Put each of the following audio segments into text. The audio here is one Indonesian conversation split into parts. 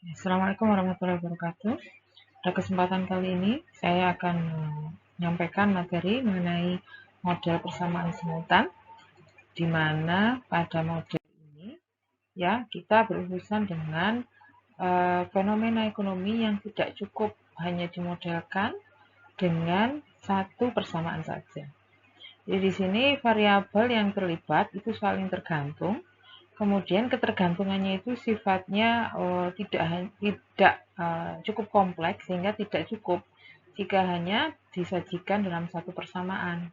Assalamualaikum warahmatullahi wabarakatuh. Pada kesempatan kali ini, saya akan menyampaikan materi mengenai model persamaan simultan, di mana pada model ini, ya, kita berurusan dengan fenomena ekonomi yang tidak cukup hanya dimodelkan dengan satu persamaan saja. Jadi di sini variabel yang terlibat itu saling tergantung. Kemudian ketergantungannya itu sifatnya tidak cukup kompleks sehingga tidak cukup jika hanya disajikan dalam satu persamaan.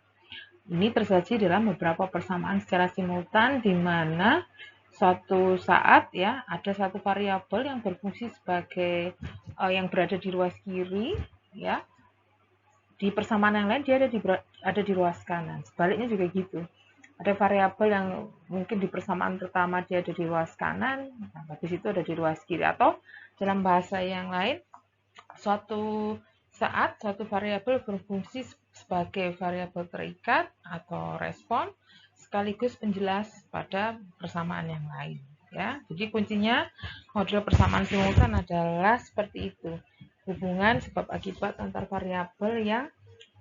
Ini tersaji dalam beberapa persamaan secara simultan di mana suatu saat ya ada satu variabel yang berfungsi sebagai yang berada di ruas kiri ya. Di persamaan yang lain dia ada di ruas kanan. Sebaliknya juga gitu. Ada variabel yang mungkin di persamaan pertama dia ada di ruas kanan, habis itu ada di ruas kiri. Atau dalam bahasa yang lain, suatu saat suatu variabel berfungsi sebagai variabel terikat atau respon sekaligus penjelas pada persamaan yang lain. Ya, jadi kuncinya model persamaan simultan adalah seperti itu. Hubungan sebab akibat antar variabel yang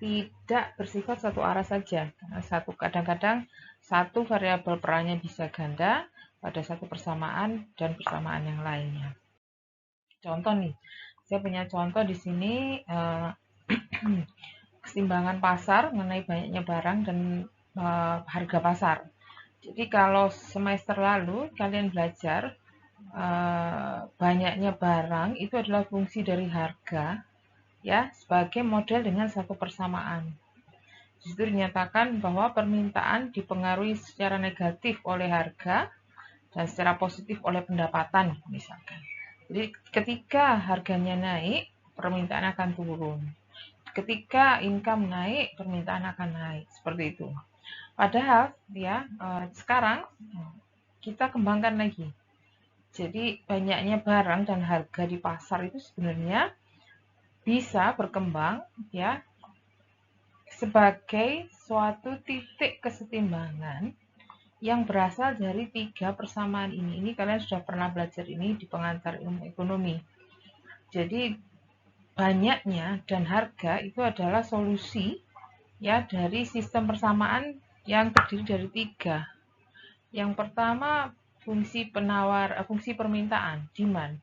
tidak bersifat satu arah saja. Karena kadang-kadang satu variabel perannya bisa ganda pada satu persamaan dan persamaan yang lainnya. Contoh nih, saya punya contoh di sini keseimbangan pasar mengenai banyaknya barang dan harga pasar. Jadi kalau semester lalu kalian belajar banyaknya barang itu adalah fungsi dari harga ya sebagai model dengan satu persamaan. Di situ dinyatakan bahwa permintaan dipengaruhi secara negatif oleh harga dan secara positif oleh pendapatan misalkan. Jadi ketika harganya naik, permintaan akan turun. Ketika income naik, permintaan akan naik. Seperti itu. Padahal ya sekarang kita kembangkan lagi. Jadi banyaknya barang dan harga di pasar itu sebenarnya bisa berkembang ya sebagai suatu titik kesetimbangan yang berasal dari tiga persamaan ini. Ini kalian sudah pernah belajar ini di pengantar ilmu ekonomi. Jadi banyaknya dan harga itu adalah solusi ya dari sistem persamaan yang terdiri dari tiga. Yang pertama fungsi permintaan, demand.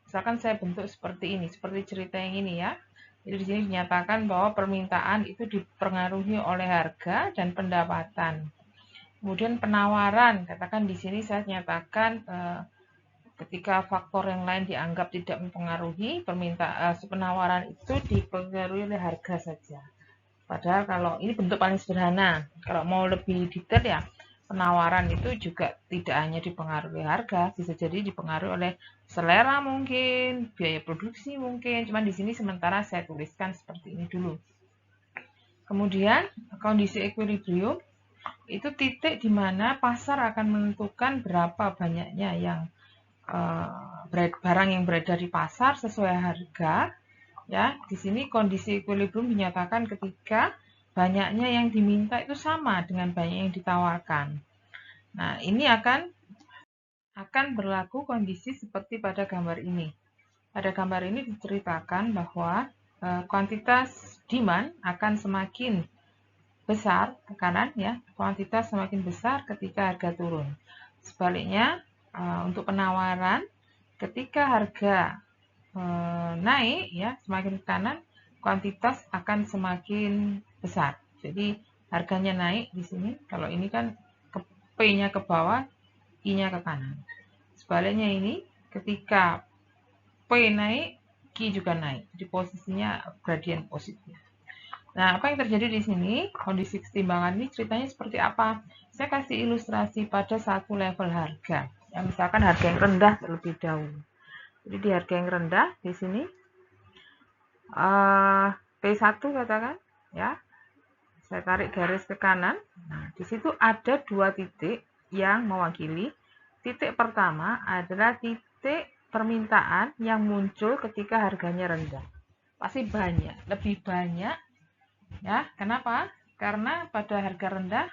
Misalkan saya bentuk seperti ini, seperti cerita yang ini ya. Jadi di sini dinyatakan bahwa permintaan itu dipengaruhi oleh harga dan pendapatan. Kemudian penawaran, katakan di sini saya nyatakan ketika faktor yang lain dianggap tidak mempengaruhi, penawaran itu dipengaruhi oleh harga saja. Padahal kalau ini bentuk paling sederhana, kalau mau lebih detail ya penawaran itu juga tidak hanya dipengaruhi harga, bisa jadi dipengaruhi oleh selera mungkin, biaya produksi mungkin. Cuman di sini sementara saya tuliskan seperti ini dulu. Kemudian kondisi equilibrium itu titik di mana pasar akan menentukan berapa banyaknya yang barang yang beredar di pasar sesuai harga. Ya, di sini kondisi equilibrium dinyatakan ketika banyaknya yang diminta itu sama dengan banyak yang ditawarkan. Nah, ini akan berlaku kondisi seperti pada gambar ini. Pada gambar ini diceritakan bahwa kuantitas demand akan semakin besar tekanan ya, kuantitas semakin besar ketika harga turun. Sebaliknya untuk penawaran ketika harga naik ya, semakin ke kanan, kuantitas akan semakin besar. Jadi harganya naik di sini. Kalau ini kan P-nya ke bawah, I-nya ke kanan. Sebaliknya ini ketika P naik, Q juga naik. Jadi posisinya gradien positif. Nah, apa yang terjadi di sini? Kondisi kesetimbangan ini ceritanya seperti apa? Saya kasih ilustrasi pada satu level harga. Ya, misalkan harga yang rendah terlebih dahulu. Jadi di harga yang rendah di sini P1 katakan ya. Saya tarik garis ke kanan. Nah, di situ ada dua titik yang mewakili. Titik pertama adalah titik permintaan yang muncul ketika harganya rendah. Pasti banyak, lebih banyak ya. Kenapa? Karena pada harga rendah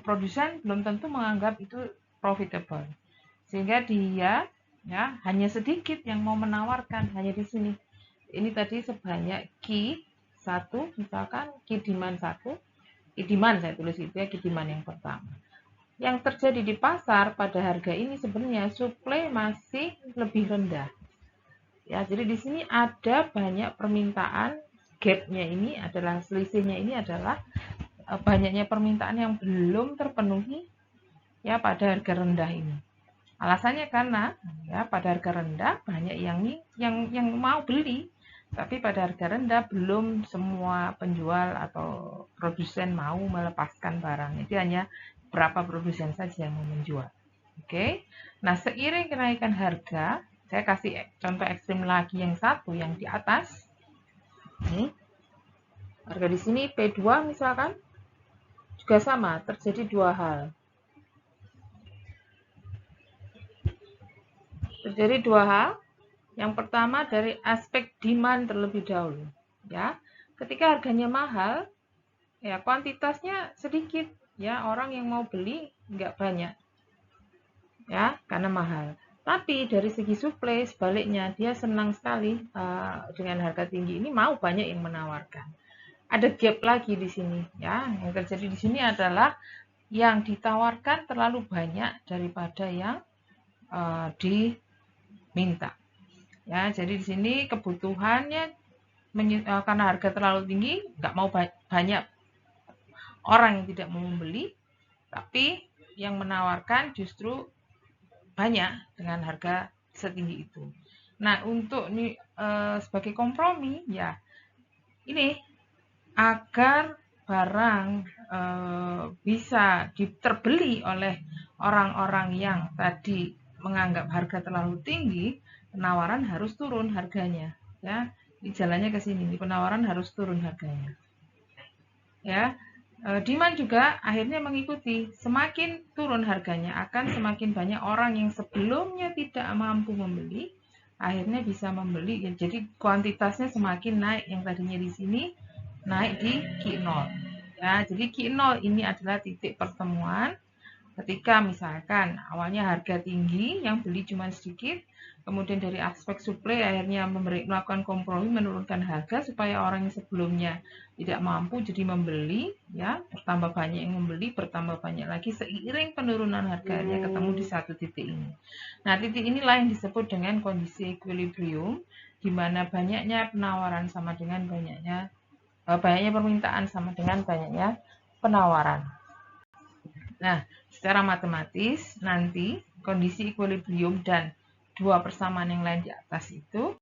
produsen belum tentu menganggap itu profitable. Sehingga dia Ya, hanya sedikit yang mau menawarkan, hanya di sini. Ini tadi sebanyak key 1, misalkan key demand 1, key demand saya tulis itu ya, key demand yang pertama. Yang terjadi di pasar pada harga ini sebenarnya supply masih lebih rendah. Ya, jadi di sini ada banyak permintaan, gap-nya ini adalah selisihnya ini adalah banyaknya permintaan yang belum terpenuhi ya pada harga rendah ini. Alasannya karena ya pada harga rendah banyak yang mau beli, tapi pada harga rendah belum semua penjual atau produsen mau melepaskan barang. Itu hanya berapa produsen saja yang mau menjual. Oke. Nah, seiring kenaikan harga, saya kasih contoh ekstrim lagi yang satu yang di atas. Ini harga di sini P2 misalkan juga sama, terjadi dua hal. Terjadi dua hal. Yang pertama dari aspek demand terlebih dahulu, ya. Ketika harganya mahal, ya kuantitasnya sedikit, ya orang yang mau beli nggak banyak, ya karena mahal. Tapi dari segi supply sebaliknya dia senang sekali dengan harga tinggi ini, mau banyak yang menawarkan. Ada gap lagi di sini, ya. Yang terjadi di sini adalah yang ditawarkan terlalu banyak daripada yang diminta. Ya, jadi di sini kebutuhannya karena harga terlalu tinggi, nggak mau banyak orang yang tidak mau membeli, tapi yang menawarkan justru banyak dengan harga setinggi itu. Nah, untuk sebagai kompromi, ya ini agar barang bisa terbeli oleh orang-orang yang tadi menganggap harga terlalu tinggi, penawaran harus turun harganya, ya. Ini jalannya ke sini, penawaran harus turun harganya. Ya, demand juga akhirnya mengikuti. Semakin turun harganya, akan semakin banyak orang yang sebelumnya tidak mampu membeli, akhirnya bisa membeli. Jadi kuantitasnya semakin naik. Yang tadinya di sini naik di Q0. Ya, jadi Q0 ini adalah titik pertemuan ketika misalkan awalnya harga tinggi, yang beli cuma sedikit, kemudian dari aspek supply akhirnya melakukan kompromi menurunkan harga supaya orang yang sebelumnya tidak mampu jadi membeli, ya bertambah banyak yang membeli, bertambah banyak lagi seiring penurunan harganya ketemu di satu titik ini. Nah, titik inilah yang disebut dengan kondisi equilibrium, di mana banyaknya penawaran sama dengan banyaknya permintaan sama dengan banyaknya penawaran. Nah, secara matematis nanti kondisi equilibrium dan dua persamaan yang lain di atas itu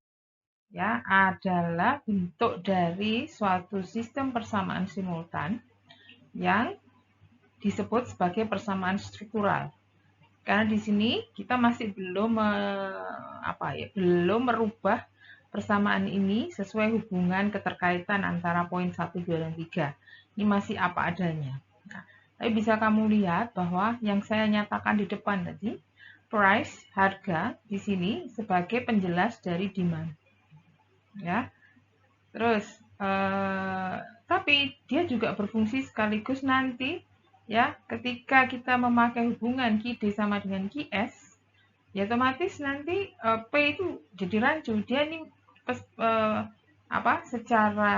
ya adalah bentuk dari suatu sistem persamaan simultan yang disebut sebagai persamaan struktural. Karena di sini kita masih belum belum merubah persamaan ini sesuai hubungan keterkaitan antara poin 1, 2, dan 3. Ini masih apa adanya. Nah, tapi bisa kamu lihat bahwa yang saya nyatakan di depan tadi, price, harga, di sini sebagai penjelas dari demand. Ya. Terus, tapi dia juga berfungsi sekaligus nanti ya ketika kita memakai hubungan QD sama dengan QS, ya otomatis nanti P itu jadi rancu. Dia ini secara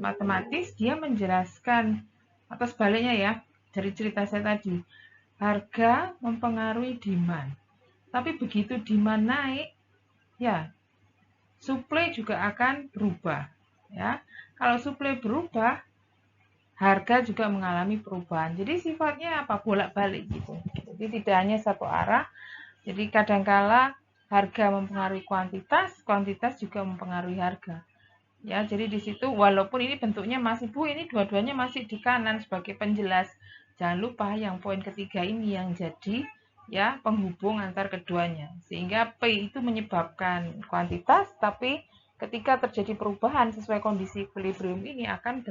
matematis dia menjelaskan atau sebaliknya ya dari cerita saya tadi, harga mempengaruhi demand. Tapi begitu demand naik, ya supply juga akan berubah. Ya, kalau supply berubah, harga juga mengalami perubahan. Jadi sifatnya apa? Bolak-balik gitu. Jadi tidak hanya satu arah. Jadi kadangkala harga mempengaruhi kuantitas, kuantitas juga mempengaruhi harga. Ya, jadi di situ walaupun ini bentuknya masih ini dua-duanya masih di kanan sebagai penjelas. Jangan lupa yang poin ketiga ini yang jadi ya penghubung antar keduanya. Sehingga P itu menyebabkan kuantitas, tapi ketika terjadi perubahan sesuai kondisi equilibrium ini akan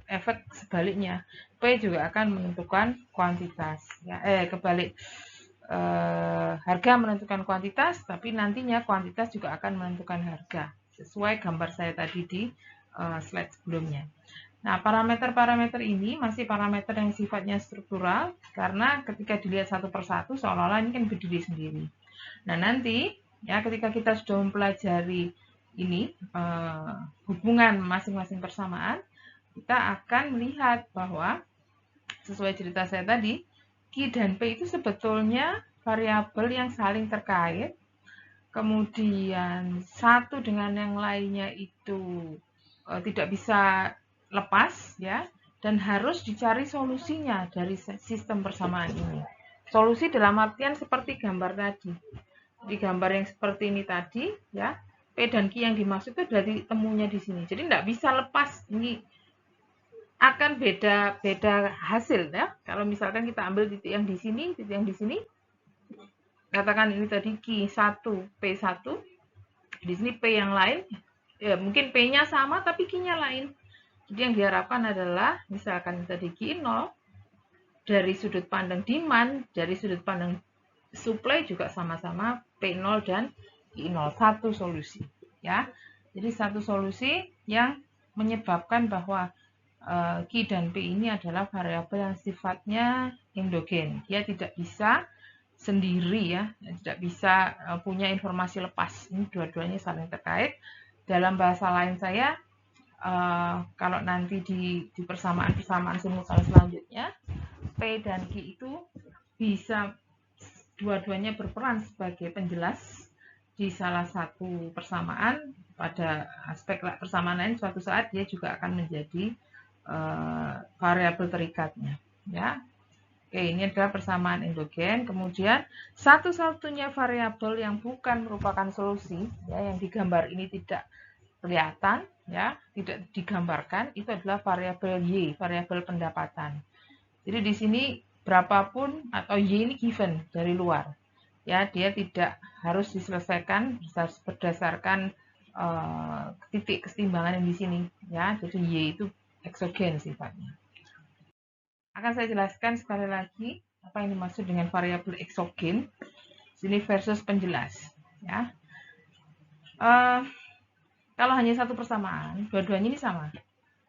efek sebaliknya, P juga akan menentukan kuantitas. Ya, kebalik, harga menentukan kuantitas, tapi nantinya kuantitas juga akan menentukan harga, sesuai gambar saya tadi di slide sebelumnya. Nah, parameter-parameter ini masih parameter yang sifatnya struktural, karena ketika dilihat satu persatu seolah-olah ini kan berdiri sendiri. Nah, nanti Ya, ketika kita sudah mempelajari ini hubungan masing-masing persamaan, kita akan melihat bahwa sesuai cerita saya tadi, Q dan P itu sebetulnya variabel yang saling terkait. Kemudian satu dengan yang lainnya itu tidak bisa lepas, ya, dan harus dicari solusinya dari sistem persamaan ini. Solusi dalam artian seperti gambar tadi. Di gambar yang seperti ini tadi, ya, P dan Q yang dimaksud itu dari temunya di sini. Jadi tidak bisa lepas, ini akan beda hasil, ya. Kalau misalkan kita ambil titik yang di sini, titik yang di sini, katakan ini tadi Q1, P1, di sini P yang lain, ya mungkin P-nya sama tapi Q-nya lain. Jadi yang diharapkan adalah misalkan tadi Q0 dari sudut pandang demand, dari sudut pandang supply juga sama-sama P0 dan Q0, satu solusi, ya. Jadi satu solusi yang menyebabkan bahwa Q dan P ini adalah variabel yang sifatnya endogen. Dia tidak bisa sendiri, ya, tidak bisa punya informasi lepas. Ini dua-duanya saling terkait. Dalam bahasa lain saya, kalau nanti di persamaan-persamaan simultan selanjutnya, P dan Q itu bisa dua-duanya berperan sebagai penjelas di salah satu persamaan. Pada aspek persamaan lain, suatu saat dia juga akan menjadi variabel terikatnya, ya. Oke, ini adalah persamaan endogen. Kemudian satu-satunya variabel yang bukan merupakan solusi, ya, yang digambar ini tidak kelihatan, ya, tidak digambarkan, itu adalah variabel Y, variabel pendapatan. Jadi di sini berapapun atau Y ini given dari luar, ya, dia tidak harus diselesaikan berdasarkan titik keseimbangan yang di sini, ya. Jadi Y itu eksogen sifatnya. Akan saya jelaskan sekali lagi apa yang dimaksud dengan variabel eksogen. Sini versus penjelas, ya. Kalau hanya satu persamaan, dua-duanya ini sama,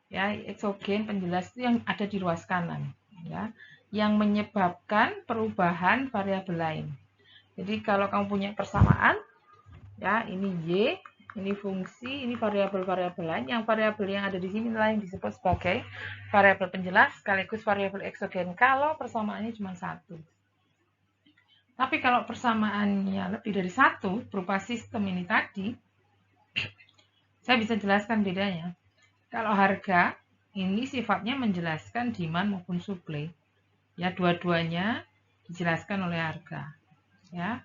ya. Eksogen, penjelas itu yang ada di ruas kanan, ya, yang menyebabkan perubahan variabel lain. Jadi kalau kamu punya persamaan, ya, ini Y, ini fungsi, ini variabel-variabel lain. Yang variabel yang ada di sini adalah yang disebut sebagai variabel penjelas sekaligus variabel eksogen kalau persamaannya cuma satu. Tapi kalau persamaannya lebih dari satu berupa sistem ini tadi, saya bisa jelaskan bedanya. Kalau harga ini sifatnya menjelaskan demand maupun supply, ya, dua-duanya dijelaskan oleh harga, ya.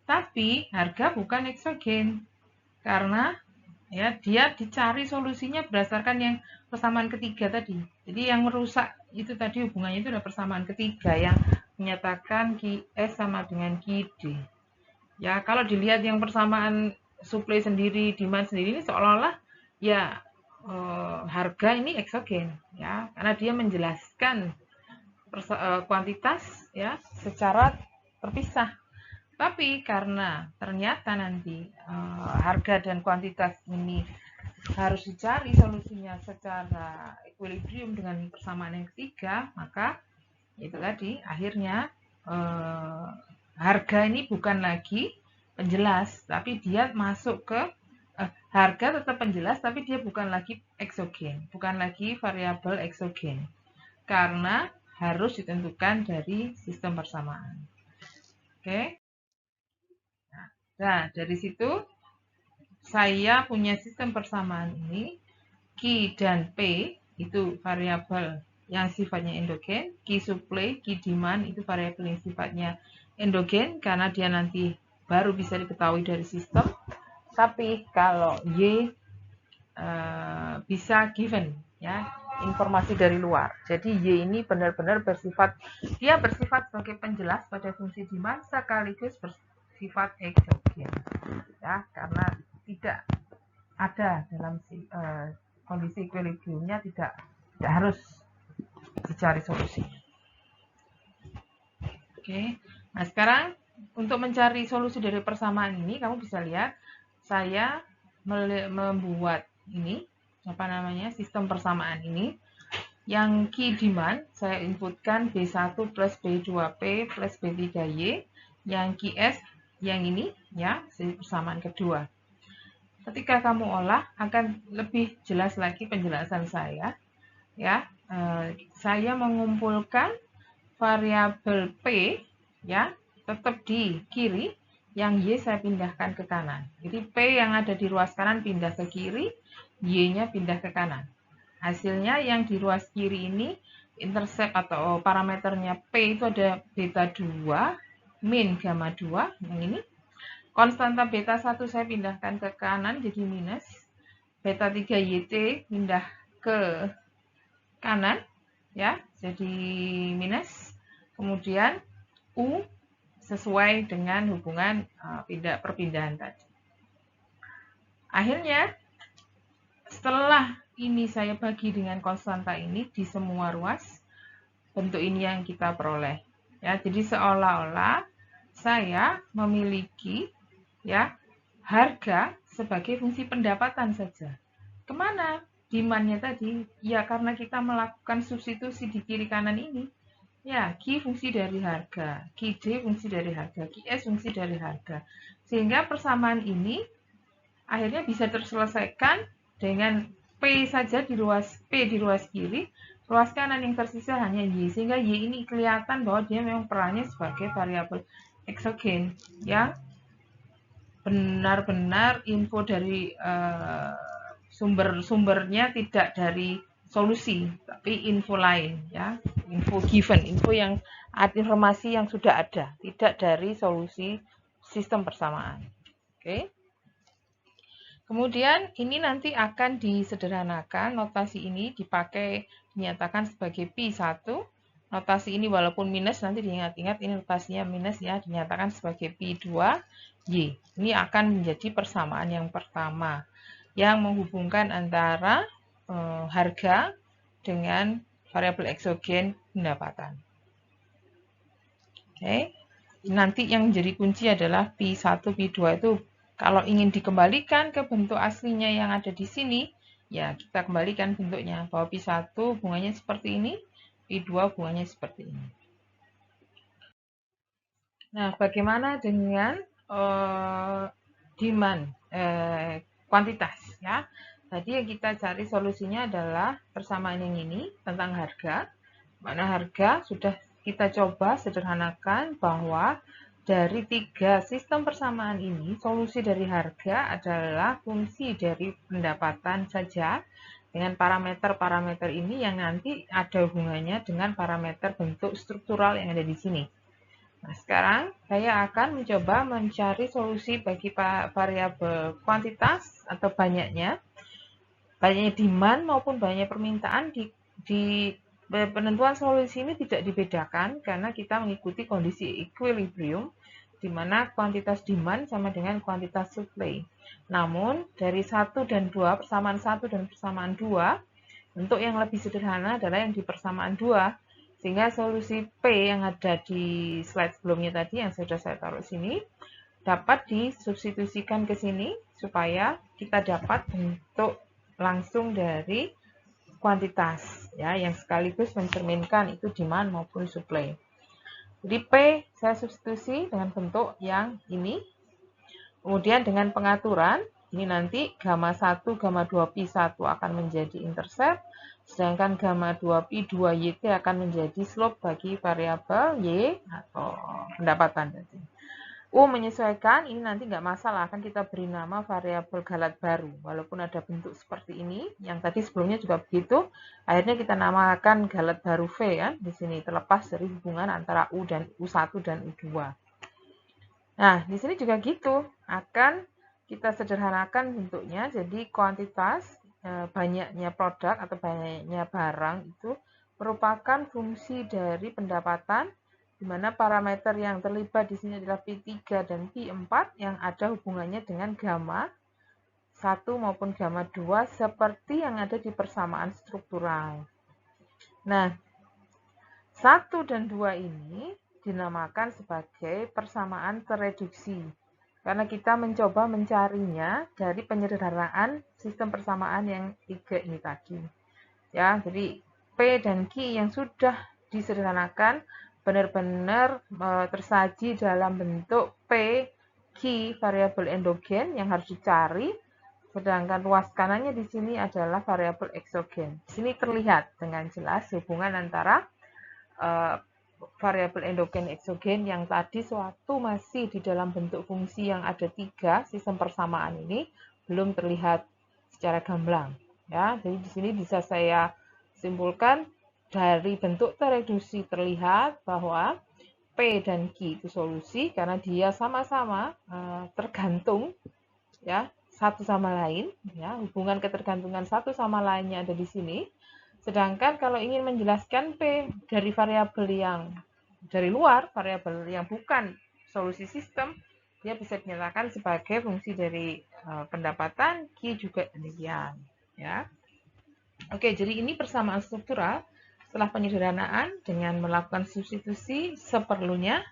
Tapi harga bukan eksogen karena, ya, dia dicari solusinya berdasarkan yang persamaan ketiga tadi. Jadi yang merusak itu tadi hubungannya itu adalah persamaan ketiga yang menyatakan QS sama dengan QD. Ya, kalau dilihat yang persamaan supply sendiri, demand sendiri, ini seolah-olah ya harga ini eksogen, ya, karena dia menjelaskan kuantitas, ya, secara terpisah. Tapi karena ternyata nanti harga dan kuantitas ini harus dicari solusinya secara equilibrium dengan persamaan yang ketiga, maka itu tadi akhirnya harga ini bukan lagi penjelas, tapi dia masuk ke harga tetap penjelas, tapi dia bukan lagi eksogen, bukan lagi variabel eksogen, karena harus ditentukan dari sistem persamaan. Oke. Nah, dari situ saya punya sistem persamaan ini, Q dan P itu variabel yang sifatnya endogen, Q supply, Q demand itu variabel yang sifatnya endogen karena dia nanti baru bisa diketahui dari sistem. Tapi kalau Y bisa given, ya, informasi dari luar. Jadi Y ini benar-benar bersifat sebagai penjelas pada fungsi demand sekaligus bersifat eksogen, ya, karena tidak ada dalam kondisi equilibriumnya, tidak harus dicari solusi. Oke, nah sekarang untuk mencari solusi dari persamaan ini, kamu bisa lihat saya membuat ini sistem persamaan ini. Yang key demand saya inputkan B1 plus B2P plus B3Y, yang key S yang ini ya, persamaan kedua. Ketika kamu olah akan lebih jelas lagi penjelasan saya ya. Saya mengumpulkan variabel P ya tetap di kiri, yang Y saya pindahkan ke kanan. Jadi P yang ada di ruas kanan pindah ke kiri, Y-nya pindah ke kanan. Hasilnya yang di ruas kiri ini intercept atau parameternya P itu ada beta 2 min gamma 2 yang ini. Konstanta beta 1 saya pindahkan ke kanan jadi minus. Beta 3 YT pindah ke kanan ya, jadi minus. Kemudian U sesuai dengan hubungan perpindahan tadi. Akhirnya setelah ini saya bagi dengan konstanta ini di semua ruas, bentuk ini yang kita peroleh. Ya, jadi seolah-olah saya memiliki ya harga sebagai fungsi pendapatan saja. Kemana demand-nya tadi? Ya karena kita melakukan substitusi di kiri kanan ini. Ya, Q fungsi dari harga, QD fungsi dari harga, QS fungsi dari harga. Sehingga persamaan ini akhirnya bisa terselesaikan dengan P saja di ruas P di ruas kiri, ruas kanan yang tersisa hanya Y, sehingga Y ini kelihatan bahwa dia memang perannya sebagai variabel eksogen ya. Benar-benar info dari sumber-sumbernya tidak dari solusi, tapi info lain ya, info given, informasi yang sudah ada, tidak dari solusi sistem persamaan. Oke. Kemudian ini nanti akan disederhanakan, notasi ini dinyatakan sebagai Pi1. Notasi ini walaupun minus nanti diingat-ingat ini notasinya minus ya, dinyatakan sebagai Pi2Y. Ini akan menjadi persamaan yang pertama yang menghubungkan antara harga dengan variabel eksogen pendapatan. Oke. Nanti yang menjadi kunci adalah Pi1, Pi2 itu kalau ingin dikembalikan ke bentuk aslinya yang ada di sini, ya kita kembalikan bentuknya bahwa Pi1 hubungannya seperti ini, Pi2 hubungannya seperti ini. Nah, bagaimana dengan demand, kuantitas ya? Tadi yang kita cari solusinya adalah persamaan yang ini tentang harga, mana harga sudah kita coba sederhanakan bahwa dari 3 sistem persamaan ini, solusi dari harga adalah fungsi dari pendapatan saja dengan parameter-parameter ini yang nanti ada hubungannya dengan parameter bentuk struktural yang ada di sini. Nah, sekarang saya akan mencoba mencari solusi bagi variabel kuantitas atau banyaknya demand maupun banyaknya permintaan di penentuan solusi ini tidak dibedakan karena kita mengikuti kondisi equilibrium di mana kuantitas demand sama dengan kuantitas supply. Namun dari 1 dan 2, persamaan 1 dan persamaan 2, bentuk yang lebih sederhana adalah yang di persamaan 2. Sehingga solusi P yang ada di slide sebelumnya tadi yang sudah saya taruh sini dapat disubstitusikan ke sini supaya kita dapat bentuk langsung dari kuantitas ya yang sekaligus mencerminkan itu demand maupun supply. Jadi P saya substitusi dengan bentuk yang ini. Kemudian dengan pengaturan ini nanti gamma 1, gamma 2 Pi1 akan menjadi intercept, sedangkan gamma 2 Pi2 YT akan menjadi slope bagi variabel Y atau pendapatan tadi. U menyesuaikan, ini nanti nggak masalah, akan kita beri nama variabel galat baru. Walaupun ada bentuk seperti ini, yang tadi sebelumnya juga begitu, akhirnya kita namakan galat baru V ya, di sini terlepas dari hubungan antara U dan U1 dan U2. Nah, di sini juga gitu, akan kita sederhanakan bentuknya, jadi kuantitas banyaknya produk atau banyaknya barang itu merupakan fungsi dari pendapatan di mana parameter yang terlibat di sini adalah Pi3 dan Pi4 yang ada hubungannya dengan gamma 1 maupun gamma 2 seperti yang ada di persamaan struktural. Nah, 1 dan 2 ini dinamakan sebagai persamaan tereduksi karena kita mencoba mencarinya dari penyederhanaan sistem persamaan yang 3 ini tadi. Ya, jadi P dan Q yang sudah disederhanakan benar-benar tersaji dalam bentuk P Q variabel endogen yang harus dicari, sedangkan ruas kanannya di sini adalah variabel eksogen. Di sini terlihat dengan jelas hubungan antara variabel endogen eksogen yang tadi sewaktu masih di dalam bentuk fungsi yang ada 3 sistem persamaan ini belum terlihat secara gamblang. Ya, jadi di sini bisa saya simpulkan dari bentuk tereduksi terlihat bahwa P dan Q itu solusi karena dia sama-sama tergantung ya satu sama lain, ya hubungan ketergantungan satu sama lainnya ada di sini. Sedangkan kalau ingin menjelaskan P dari variabel yang dari luar, variabel yang bukan solusi sistem, dia bisa dinyatakan sebagai fungsi dari pendapatan, Q juga demikian, ya. Oke, jadi ini persamaan struktural. Setelah penyederhanaan dengan melakukan substitusi seperlunya,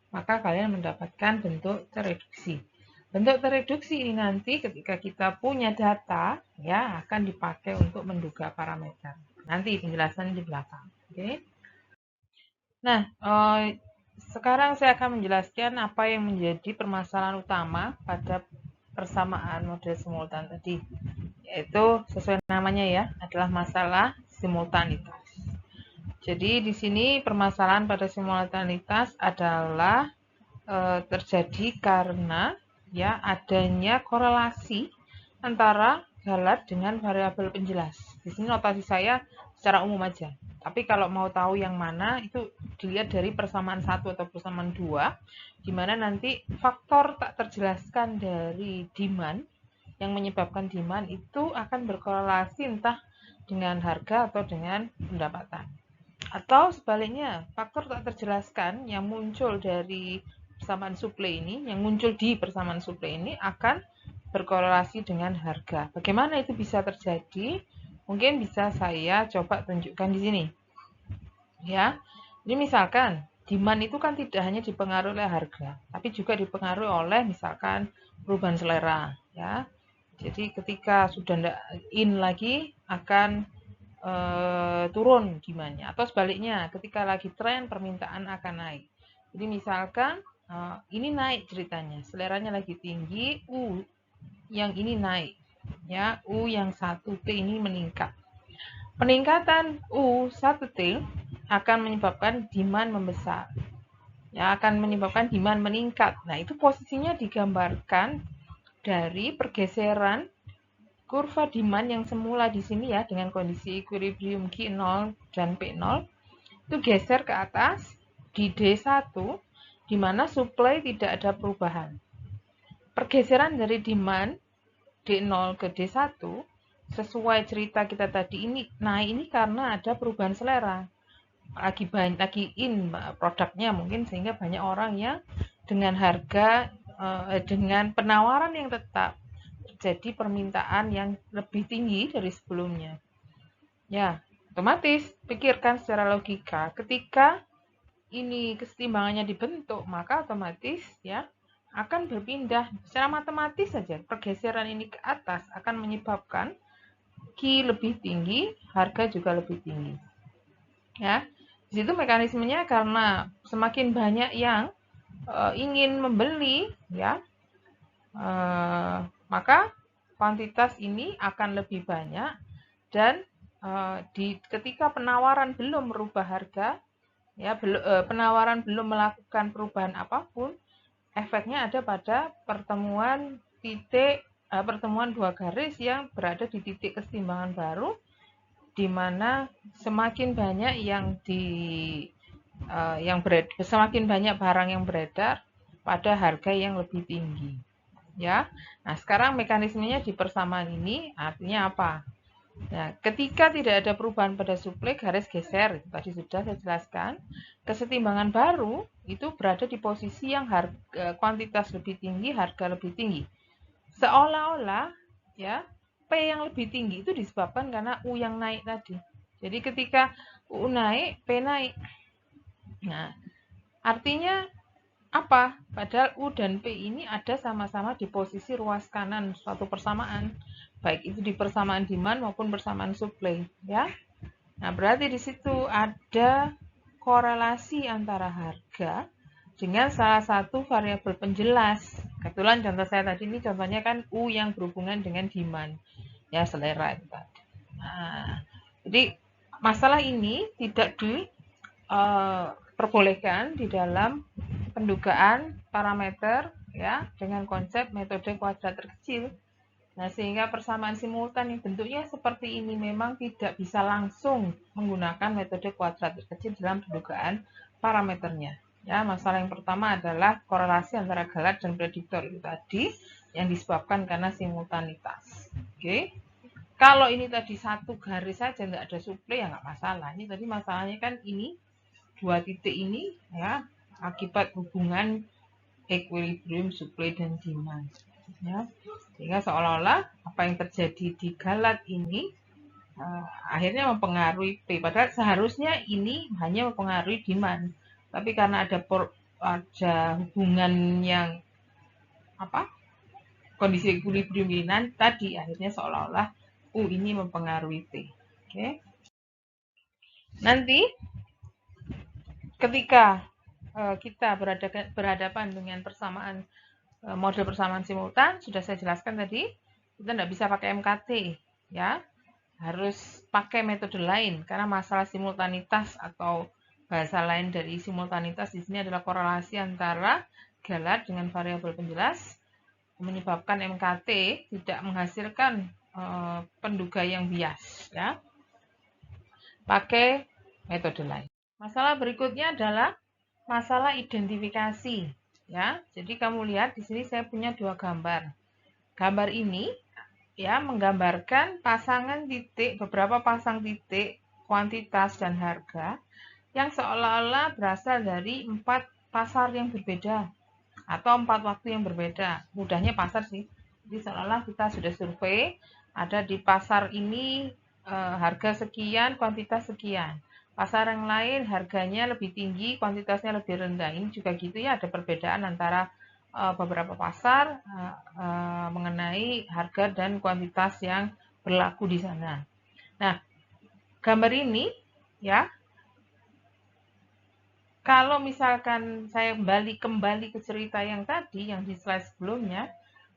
maka kalian mendapatkan bentuk tereduksi. Bentuk tereduksi ini nanti ketika kita punya data, ya akan dipakai untuk menduga parameter. Nanti penjelasannya di belakang. Oke. Nah, sekarang saya akan menjelaskan apa yang menjadi permasalahan utama pada persamaan model simultan tadi, yaitu sesuai namanya ya, adalah masalah simultanitas. Jadi di sini permasalahan pada simultanitas adalah terjadi karena ya adanya korelasi antara galat dengan variabel penjelas. Di sini notasi saya secara umum aja. Tapi kalau mau tahu yang mana itu dilihat dari persamaan 1 atau persamaan 2, di mana nanti faktor tak terjelaskan dari demand yang menyebabkan demand itu akan berkorelasi entah dengan harga atau dengan pendapatan. Atau sebaliknya, faktor tak terjelaskan yang muncul dari persamaan suplai ini, yang muncul di persamaan suplai ini akan berkorelasi dengan harga. Bagaimana itu bisa terjadi? Mungkin bisa saya coba tunjukkan di sini. Ya, jadi misalkan demand itu kan tidak hanya dipengaruhi oleh harga, tapi juga dipengaruhi oleh misalkan perubahan selera. Ya, jadi ketika sudah tidak in lagi akan turun demandnya, atau sebaliknya ketika lagi tren permintaan akan naik. Jadi misalkan ini naik ceritanya, seleranya lagi tinggi, yang ini naik, ya U yang 1T ini meningkat. Peningkatan U1T akan menyebabkan demand membesar, ya akan menyebabkan demand meningkat. Nah itu posisinya digambarkan dari pergeseran kurva demand yang semula di sini ya dengan kondisi equilibrium Q0 dan P0 itu geser ke atas di D1 di mana supply tidak ada perubahan. Pergeseran dari demand D0 ke D1 sesuai cerita kita tadi ini naik ini karena ada perubahan selera. Lagi in produknya mungkin sehingga banyak orang yang dengan harga dengan penawaran yang tetap terjadi permintaan yang lebih tinggi dari sebelumnya. Ya, otomatis pikirkan secara logika, ketika ini kesetimbangannya dibentuk, maka otomatis ya akan berpindah secara matematis saja. Pergeseran ini ke atas akan menyebabkan Q lebih tinggi, harga juga lebih tinggi. Ya, di situ mekanismenya karena semakin banyak yang ingin membeli, ya, maka kuantitas ini akan lebih banyak dan ketika penawaran belum merubah harga, ya penawaran belum melakukan perubahan apapun, efeknya ada pada pertemuan dua garis yang berada di titik kesetimbangan baru, di mana semakin banyak semakin banyak barang yang beredar pada harga yang lebih tinggi. Ya, nah sekarang mekanismenya di persamaan ini artinya apa? Nah, ketika tidak ada perubahan pada suplai, garis geser, tadi sudah saya jelaskan, kesetimbangan baru itu berada di posisi yang kuantitas lebih tinggi, harga lebih tinggi. Seolah-olah ya P yang lebih tinggi itu disebabkan karena U yang naik tadi. Jadi ketika U naik, P naik. Nah, artinya apa? Padahal U dan P ini ada sama-sama di posisi ruas kanan suatu persamaan, baik itu di persamaan demand maupun persamaan supply, ya. Nah, berarti di situ ada korelasi antara harga dengan salah satu variabel penjelas, Kebetulan contoh saya tadi ini contohnya kan U yang berhubungan dengan demand, ya selera itu tadi. Nah, jadi masalah ini tidak diperbolehkan di dalam pendugaan parameter ya dengan konsep metode kuadrat terkecil. Nah, sehingga persamaan simultan yang bentuknya seperti ini memang tidak bisa langsung menggunakan metode kuadrat terkecil dalam pendugaan parameternya. Ya, masalah yang pertama adalah korelasi antara galat dan prediktor itu tadi yang disebabkan karena simultanitas. Oke. Kalau ini tadi satu garis saja nggak ada suplai ya nggak masalah. Ini tadi masalahnya kan ini dua titik ini ya akibat hubungan equilibrium suplai dan demand. Ya, sehingga seolah-olah apa yang terjadi di galat ini akhirnya mempengaruhi P. Padahal seharusnya ini hanya mempengaruhi demand. Tapi karena ada hubungan yang apa kondisi equilibrium ini tadi akhirnya seolah-olah U ini mempengaruhi P. Oke. Nanti ketika kita berhadapan dengan persamaan model persamaan simultan sudah saya jelaskan tadi, kita tidak bisa pakai MKT ya, harus pakai metode lain karena masalah simultanitas atau bahasa lain dari simultanitas di sini adalah korelasi antara galat dengan variabel penjelas menyebabkan MKT tidak menghasilkan penduga yang bias ya, pakai metode lain. Masalah berikutnya adalah masalah identifikasi ya. Jadi kamu lihat di sini saya punya dua gambar. Gambar ini ya menggambarkan pasangan titik, beberapa pasang titik, kuantitas dan harga yang seolah-olah berasal dari 4 pasar yang berbeda atau 4 waktu yang berbeda. Mudahnya pasar sih. Jadi seolah-olah kita sudah survei ada di pasar ini harga sekian, kuantitas sekian. Pasar yang lain harganya lebih tinggi, kuantitasnya lebih rendah. Ini juga gitu ya, ada perbedaan antara beberapa pasar mengenai harga dan kuantitas yang berlaku di sana. Nah, gambar ini ya, kalau misalkan saya kembali ke cerita yang tadi, yang di slide sebelumnya,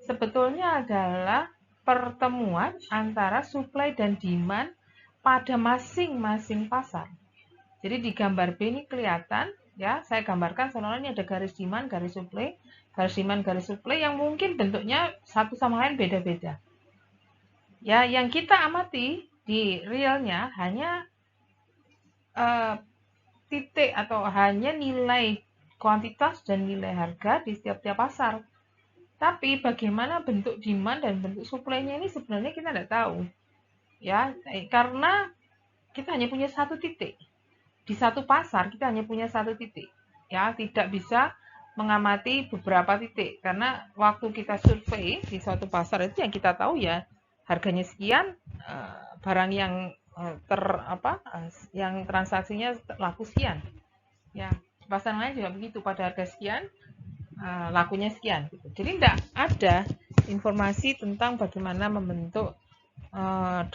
sebetulnya adalah pertemuan antara supply dan demand pada masing-masing pasar. Jadi di gambar B ini kelihatan, ya, saya gambarkan seolah-olah ini ada garis demand, garis supply, yang mungkin bentuknya satu sama lain beda-beda. Ya, yang kita amati di realnya hanya titik atau hanya nilai kuantitas dan nilai harga di setiap pasar. Tapi bagaimana bentuk demand dan bentuk supply-nya ini sebenarnya kita tidak tahu. Ya, karena kita hanya punya satu titik. Di satu pasar kita hanya punya satu titik. Ya, tidak bisa mengamati beberapa titik karena waktu kita survei di suatu pasar itu yang kita tahu ya harganya sekian, barang yang yang transaksinya laku sekian. Ya, pasar lain juga begitu, pada harga sekian lakunya sekian. Jadi tidak ada informasi tentang bagaimana membentuk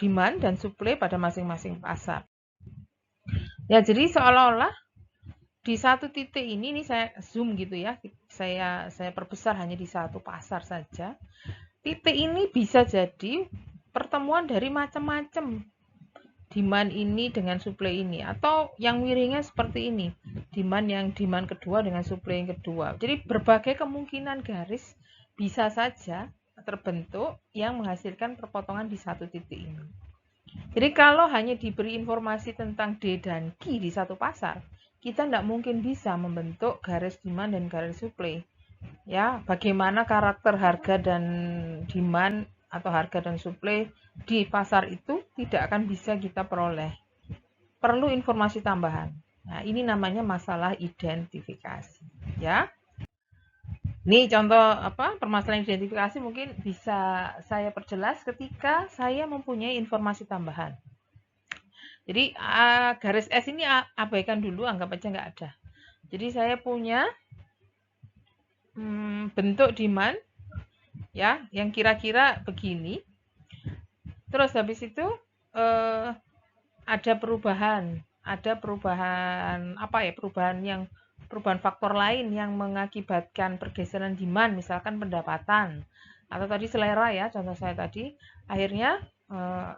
demand dan supply pada masing-masing pasar. Ya, jadi seolah-olah di satu titik ini saya zoom gitu ya, saya perbesar hanya di satu pasar saja. Titik ini bisa jadi pertemuan dari macam-macam demand ini dengan supply ini, atau yang miringnya seperti ini, demand kedua dengan supply yang kedua. Jadi berbagai kemungkinan garis bisa saja terbentuk yang menghasilkan perpotongan di satu titik ini. Jadi kalau hanya diberi informasi tentang D dan Q di satu pasar, kita tidak mungkin bisa membentuk garis demand dan garis supply. Ya, bagaimana karakter harga dan demand atau harga dan supply di pasar itu tidak akan bisa kita peroleh. Perlu informasi tambahan. Nah, ini namanya masalah identifikasi. Ya. Ini contoh permasalahan identifikasi mungkin bisa saya perjelas ketika saya mempunyai informasi tambahan. Jadi garis S ini abaikan dulu, anggap aja nggak ada. Jadi saya punya bentuk demand ya yang kira-kira begini. Terus habis itu ada perubahan yang perubahan faktor lain yang mengakibatkan pergeseran demand, misalkan pendapatan atau tadi selera ya, contoh saya tadi, akhirnya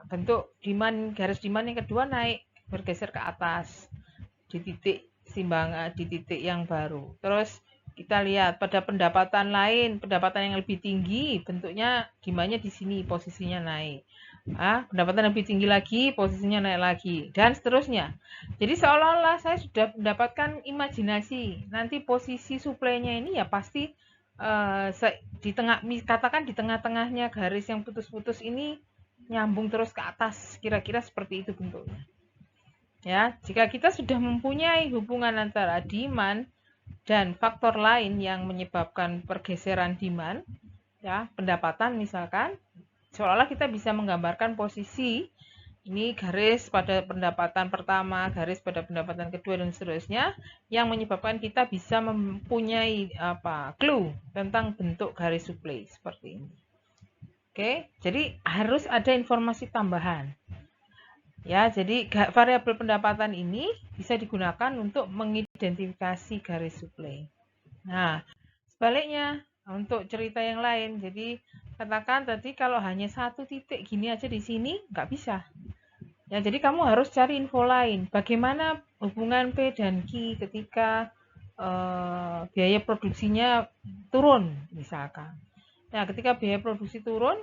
bentuk demand, garis demand yang kedua naik, bergeser ke atas di titik yang baru. Terus kita lihat pada pendapatan lain, pendapatan yang lebih tinggi, bentuknya demandnya di sini, posisinya naik. Pendapatan lebih tinggi lagi, posisinya naik lagi, dan seterusnya. Jadi seolah-olah saya sudah mendapatkan imajinasi, nanti posisi suplainya ini ya pasti di tengah, katakan di tengah-tengahnya garis yang putus-putus ini nyambung terus ke atas, kira-kira seperti itu bentuknya. Ya, jika kita sudah mempunyai hubungan antara demand dan faktor lain yang menyebabkan pergeseran demand, ya, pendapatan misalkan, seolah-olah kita bisa menggambarkan posisi ini garis pada pendapatan pertama, garis pada pendapatan kedua dan seterusnya, yang menyebabkan kita bisa mempunyai clue tentang bentuk garis suplai seperti ini. Oke, jadi harus ada informasi tambahan. Ya, jadi variabel pendapatan ini bisa digunakan untuk mengidentifikasi garis suplai. Nah, sebaliknya untuk cerita yang lain, jadi katakan tadi kalau hanya satu titik gini aja di sini nggak bisa. Ya, jadi kamu harus cari info lain. Bagaimana hubungan P dan Q ketika biaya produksinya turun, misalkan. Nah, ketika biaya produksi turun,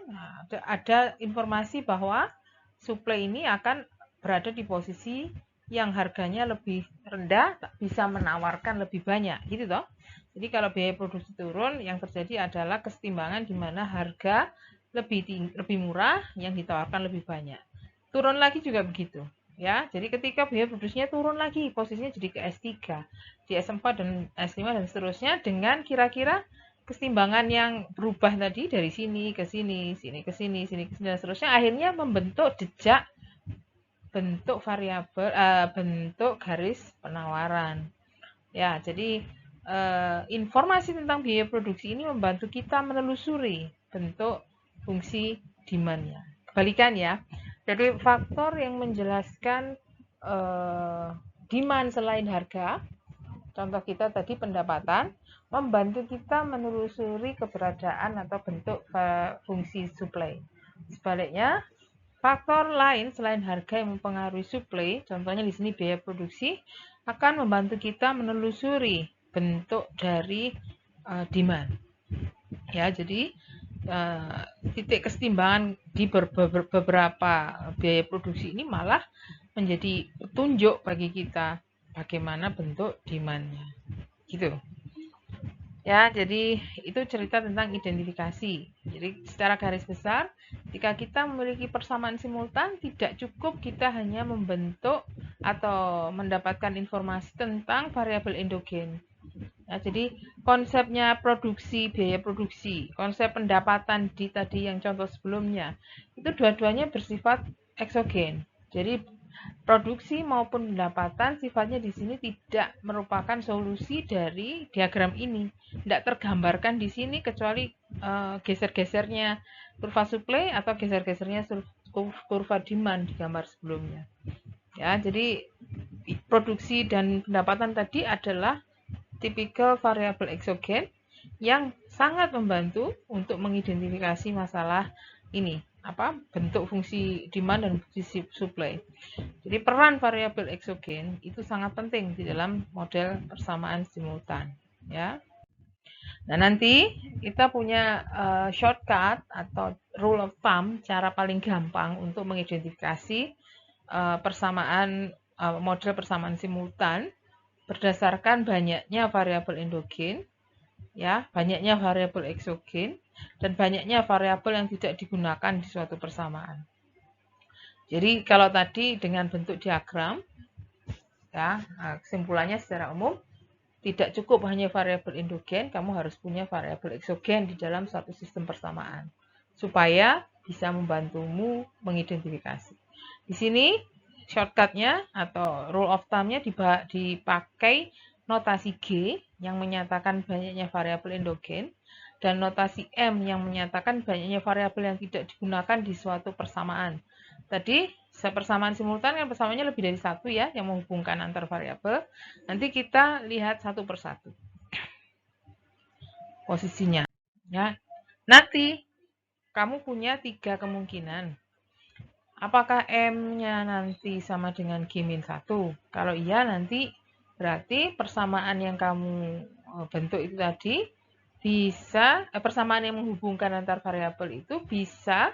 ada informasi bahwa suplai ini akan berada di posisi yang harganya lebih rendah, bisa menawarkan lebih banyak, gitu toh. Jadi kalau biaya produksi turun, yang terjadi adalah kesetimbangan di mana harga lebih murah, yang ditawarkan lebih banyak. Turun lagi juga begitu, ya. Jadi ketika biaya produksinya turun lagi, posisinya jadi ke S3, di S4 dan S5 dan seterusnya, dengan kira-kira kesetimbangan yang berubah tadi dari sini ke sini, sini ke sini, sini ke sini, dan seterusnya, akhirnya membentuk jejak bentuk variabel, bentuk garis penawaran. Ya, jadi informasi tentang biaya produksi ini membantu kita menelusuri bentuk fungsi demand-nya. Kebalikan ya. Jadi faktor yang menjelaskan demand selain harga, contoh kita tadi pendapatan, membantu kita menelusuri keberadaan atau bentuk fungsi suplai. Sebaliknya, faktor lain selain harga yang mempengaruhi suplai, contohnya di sini biaya produksi, akan membantu kita menelusuri bentuk dari demand. Ya, jadi titik kesetimbangan di beberapa biaya produksi ini malah menjadi petunjuk bagi kita bagaimana bentuk demand-nya. Gitu. Ya, jadi itu cerita tentang identifikasi. Jadi secara garis besar, jika kita memiliki persamaan simultan, tidak cukup kita hanya membentuk atau mendapatkan informasi tentang variabel endogen. Ya, jadi konsepnya produksi, biaya produksi, konsep pendapatan di tadi yang contoh sebelumnya, itu dua-duanya bersifat eksogen. Jadi produksi maupun pendapatan sifatnya di sini tidak merupakan solusi dari diagram ini. Tidak tergambarkan di sini kecuali geser-gesernya kurva suplai atau geser-gesernya kurva demand di gambar sebelumnya. Ya, jadi produksi dan pendapatan tadi adalah tipikal variabel eksogen yang sangat membantu untuk mengidentifikasi masalah ini, bentuk fungsi demand dan fungsi supply. Jadi peran variabel eksogen itu sangat penting di dalam model persamaan simultan, ya. Nah, nanti kita punya shortcut atau rule of thumb, cara paling gampang untuk mengidentifikasi persamaan model persamaan simultan berdasarkan banyaknya variabel endogen, ya, banyaknya variabel eksogen, dan banyaknya variabel yang tidak digunakan di suatu persamaan. Jadi kalau tadi dengan bentuk diagram, ya, kesimpulannya secara umum tidak cukup hanya variabel endogen, kamu harus punya variabel eksogen di dalam suatu sistem persamaan supaya bisa membantumu mengidentifikasi. Di sini shortcutnya atau rule of thumb-nya dipakai notasi G yang menyatakan banyaknya variabel endogen dan notasi M yang menyatakan banyaknya variabel yang tidak digunakan di suatu persamaan. Tadi persamaan simultan kan persamaannya lebih dari satu ya, yang menghubungkan antar variabel. Nanti kita lihat satu persatu posisinya. Ya, nanti kamu punya 3 kemungkinan. Apakah M-nya nanti sama dengan G-1? Kalau iya, nanti berarti persamaan yang kamu bentuk itu tadi bisa, persamaan yang menghubungkan antar variabel itu bisa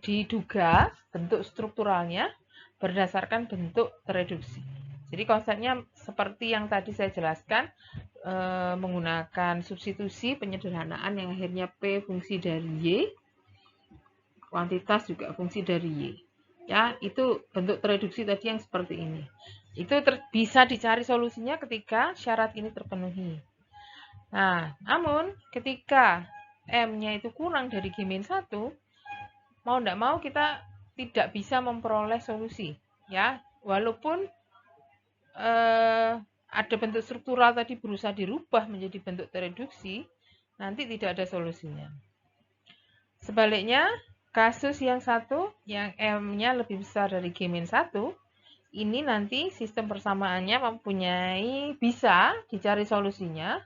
diduga bentuk strukturalnya berdasarkan bentuk tereduksi. Jadi konsepnya seperti yang tadi saya jelaskan, menggunakan substitusi penyederhanaan yang akhirnya P fungsi dari Y, kuantitas juga fungsi dari Y. Ya, itu bentuk tereduksi tadi yang seperti ini. Itu bisa dicari solusinya ketika syarat ini terpenuhi. Nah, namun ketika M-nya itu kurang dari G-1, mau tidak mau kita tidak bisa memperoleh solusi. Ya, walaupun ada bentuk struktural tadi berusaha dirubah menjadi bentuk tereduksi, nanti tidak ada solusinya. Sebaliknya, kasus yang satu, yang M-nya lebih besar dari G-1, ini nanti sistem persamaannya mempunyai, bisa dicari solusinya,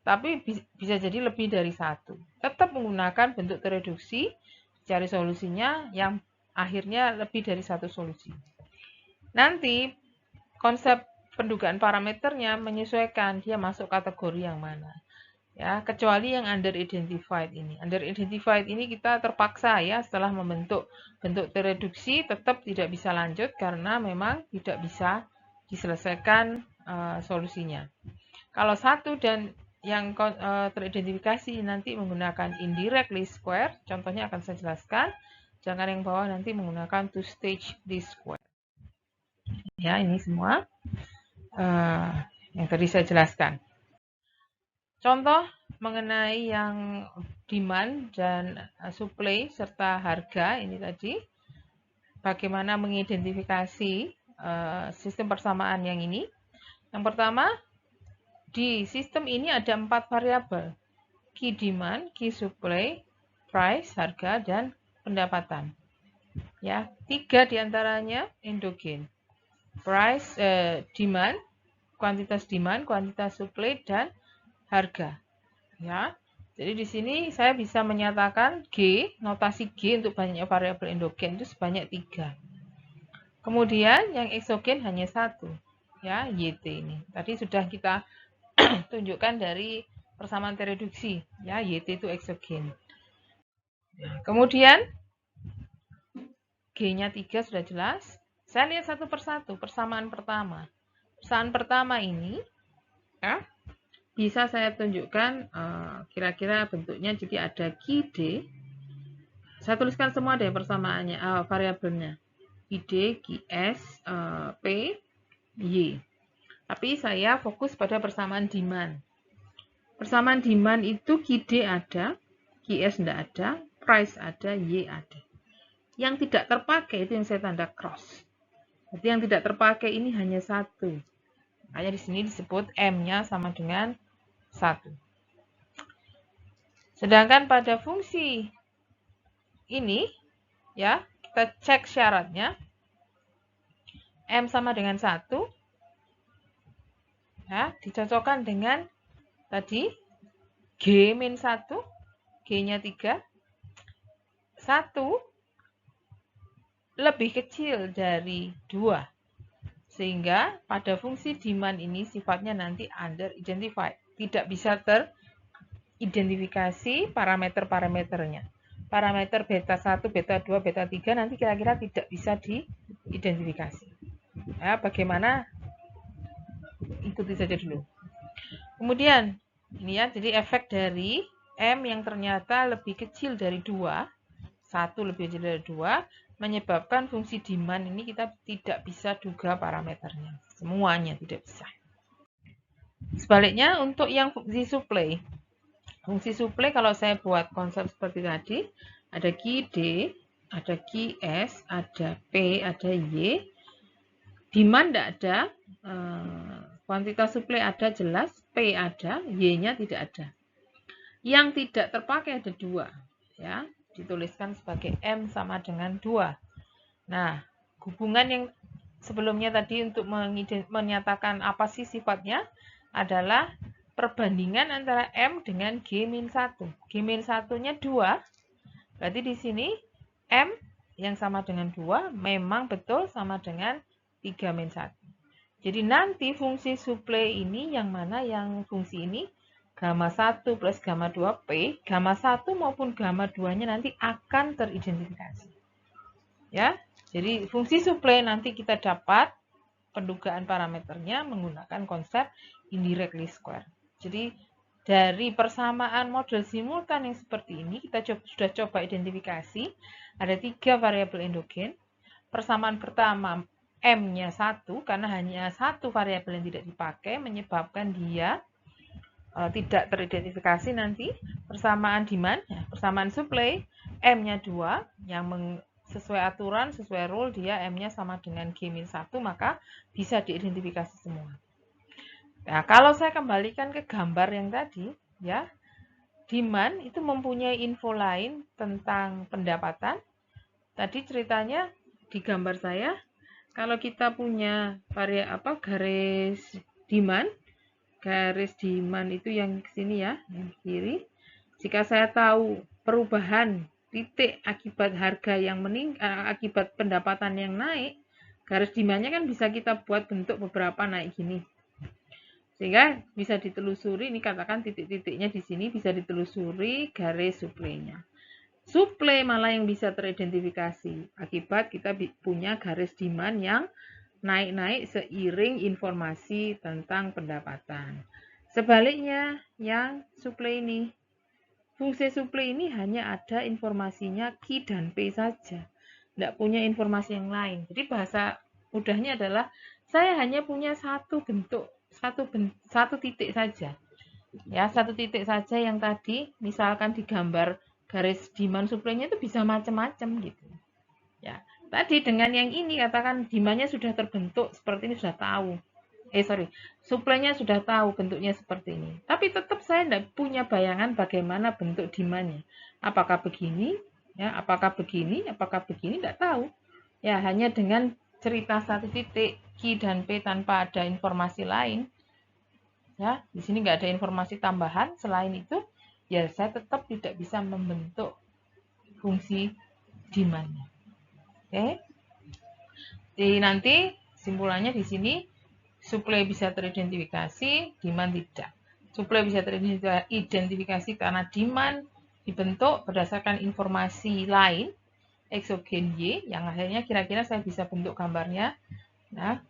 tapi bisa jadi lebih dari satu. Tetap menggunakan bentuk tereduksi, cari solusinya yang akhirnya lebih dari satu solusi. Nanti konsep pendugaan parameternya menyesuaikan dia masuk kategori yang mana. Ya, kecuali yang under identified ini. Under identified ini kita terpaksa ya setelah membentuk bentuk tereduksi tetap tidak bisa lanjut karena memang tidak bisa diselesaikan solusinya. Kalau satu dan yang teridentifikasi nanti menggunakan indirect least square, contohnya akan saya jelaskan. Jangan yang bawah nanti menggunakan two stage least square. Ya, ini semua yang tadi saya jelaskan. Contoh mengenai yang demand dan supply serta harga ini tadi, bagaimana mengidentifikasi sistem persamaan yang ini. Yang pertama, di sistem ini ada 4 variabel, key demand, key supply, price, harga, dan pendapatan. Ya, 3 diantaranya endogen, price, demand, kuantitas supply, dan harga. Ya, jadi di sini saya bisa menyatakan G, notasi G untuk banyak variabel endogen itu sebanyak 3. Kemudian yang eksogen hanya 1, ya, YT ini. Tadi sudah kita tunjukkan dari persamaan tereduksi, ya, YT itu eksogen. Kemudian G-nya 3 sudah jelas. Saya lihat satu persatu persamaan pertama. Persamaan pertama ini, ya, bisa saya tunjukkan kira-kira bentuknya. Jadi ada QD. Saya tuliskan semua deh persamaannya, variabelnya. QD, QS, P, Y. Tapi saya fokus pada persamaan demand. Persamaan demand itu QD ada, QS tidak ada, price ada, Y ada. Yang tidak terpakai itu yang saya tanda cross. Jadi yang tidak terpakai ini hanya 1. Makanya di sini disebut M-nya sama dengan 1. Sedangkan pada fungsi ini, ya, kita cek syaratnya. M sama dengan 1. Ya, dicocokkan dengan tadi G-1, G-nya 3. 1 lebih kecil dari 2. Sehingga pada fungsi demand ini sifatnya nanti under identified. Tidak bisa teridentifikasi parameter-parameternya. Parameter beta 1, beta 2, beta 3 nanti kira-kira tidak bisa diidentifikasi. Ya, bagaimana? Ikuti saja dulu. Kemudian, ini ya, jadi efek dari M yang ternyata lebih kecil dari 2, 1 lebih kecil dari 2, menyebabkan fungsi demand ini kita tidak bisa duga parameternya. Semuanya tidak bisa. Sebaliknya untuk yang fungsi supply. Fungsi supply kalau saya buat konsep seperti tadi, ada QD, ada QS, ada P, ada Y. Demand tidak ada, kuantitas supply ada jelas, P ada, Y-nya tidak ada. Yang tidak terpakai ada 2. Ya, dituliskan sebagai M sama dengan 2. Nah, hubungan yang sebelumnya tadi untuk menyatakan apa sih sifatnya adalah perbandingan antara M dengan G-1. G-1-nya 2, berarti di sini M yang sama dengan 2 memang betul sama dengan 3-1. Jadi nanti fungsi suplai ini yang mana yang fungsi ini gamma 1 plus gamma 2P, gamma 1 maupun gamma 2-nya nanti akan teridentifikasi. Ya, jadi fungsi suplai nanti kita dapat pendugaan parameternya menggunakan konsep indirectly square. Jadi dari persamaan model simultan yang seperti ini kita sudah coba identifikasi ada 3 variabel endogen. Persamaan pertama M-nya 1 karena hanya satu variabel yang tidak dipakai menyebabkan dia tidak teridentifikasi nanti. Persamaan demand, persamaan supply M-nya 2 yang sesuai aturan, sesuai rule dia M-nya sama dengan G-1 maka bisa diidentifikasi semua. Nah, kalau saya kembalikan ke gambar yang tadi, ya, demand itu mempunyai info lain tentang pendapatan. Tadi ceritanya di gambar saya, kalau kita punya garis demand itu yang sini ya, yang kiri. Jika saya tahu perubahan titik akibat harga yang akibat pendapatan yang naik, garis demand-nya kan bisa kita buat bentuk beberapa naik gini. Sehingga bisa ditelusuri, ini katakan titik-titiknya di sini bisa ditelusuri garis suplainya. Suplai malah yang bisa teridentifikasi akibat kita punya garis demand yang naik-naik seiring informasi tentang pendapatan. Sebaliknya yang suplai ini, fungsi suplai ini hanya ada informasinya Q dan P saja, tidak punya informasi yang lain. Jadi bahasa mudahnya adalah saya hanya punya satu bentuk, satu titik saja. Ya, satu titik saja yang tadi misalkan digambar garis demand supply-nya itu bisa macam-macam gitu. Ya, tadi dengan yang ini katakan demand-nya sudah terbentuk seperti ini sudah tahu. Supply-nya sudah tahu bentuknya seperti ini. Tapi tetap saya tidak punya bayangan bagaimana bentuk demand-nya. Apakah begini? Ya, apakah begini? Apakah begini? Tidak tahu. Ya, hanya dengan cerita satu titik Q dan P tanpa ada informasi lain. Ya, di sini nggak ada informasi tambahan. Selain itu, ya saya tetap tidak bisa membentuk fungsi demand-nya. Oke. Jadi nanti simpulannya di sini supply bisa teridentifikasi, demand tidak. Supply bisa teridentifikasi karena demand dibentuk berdasarkan informasi lain, eksogen Y, yang akhirnya kira-kira saya bisa bentuk gambarnya. Nah,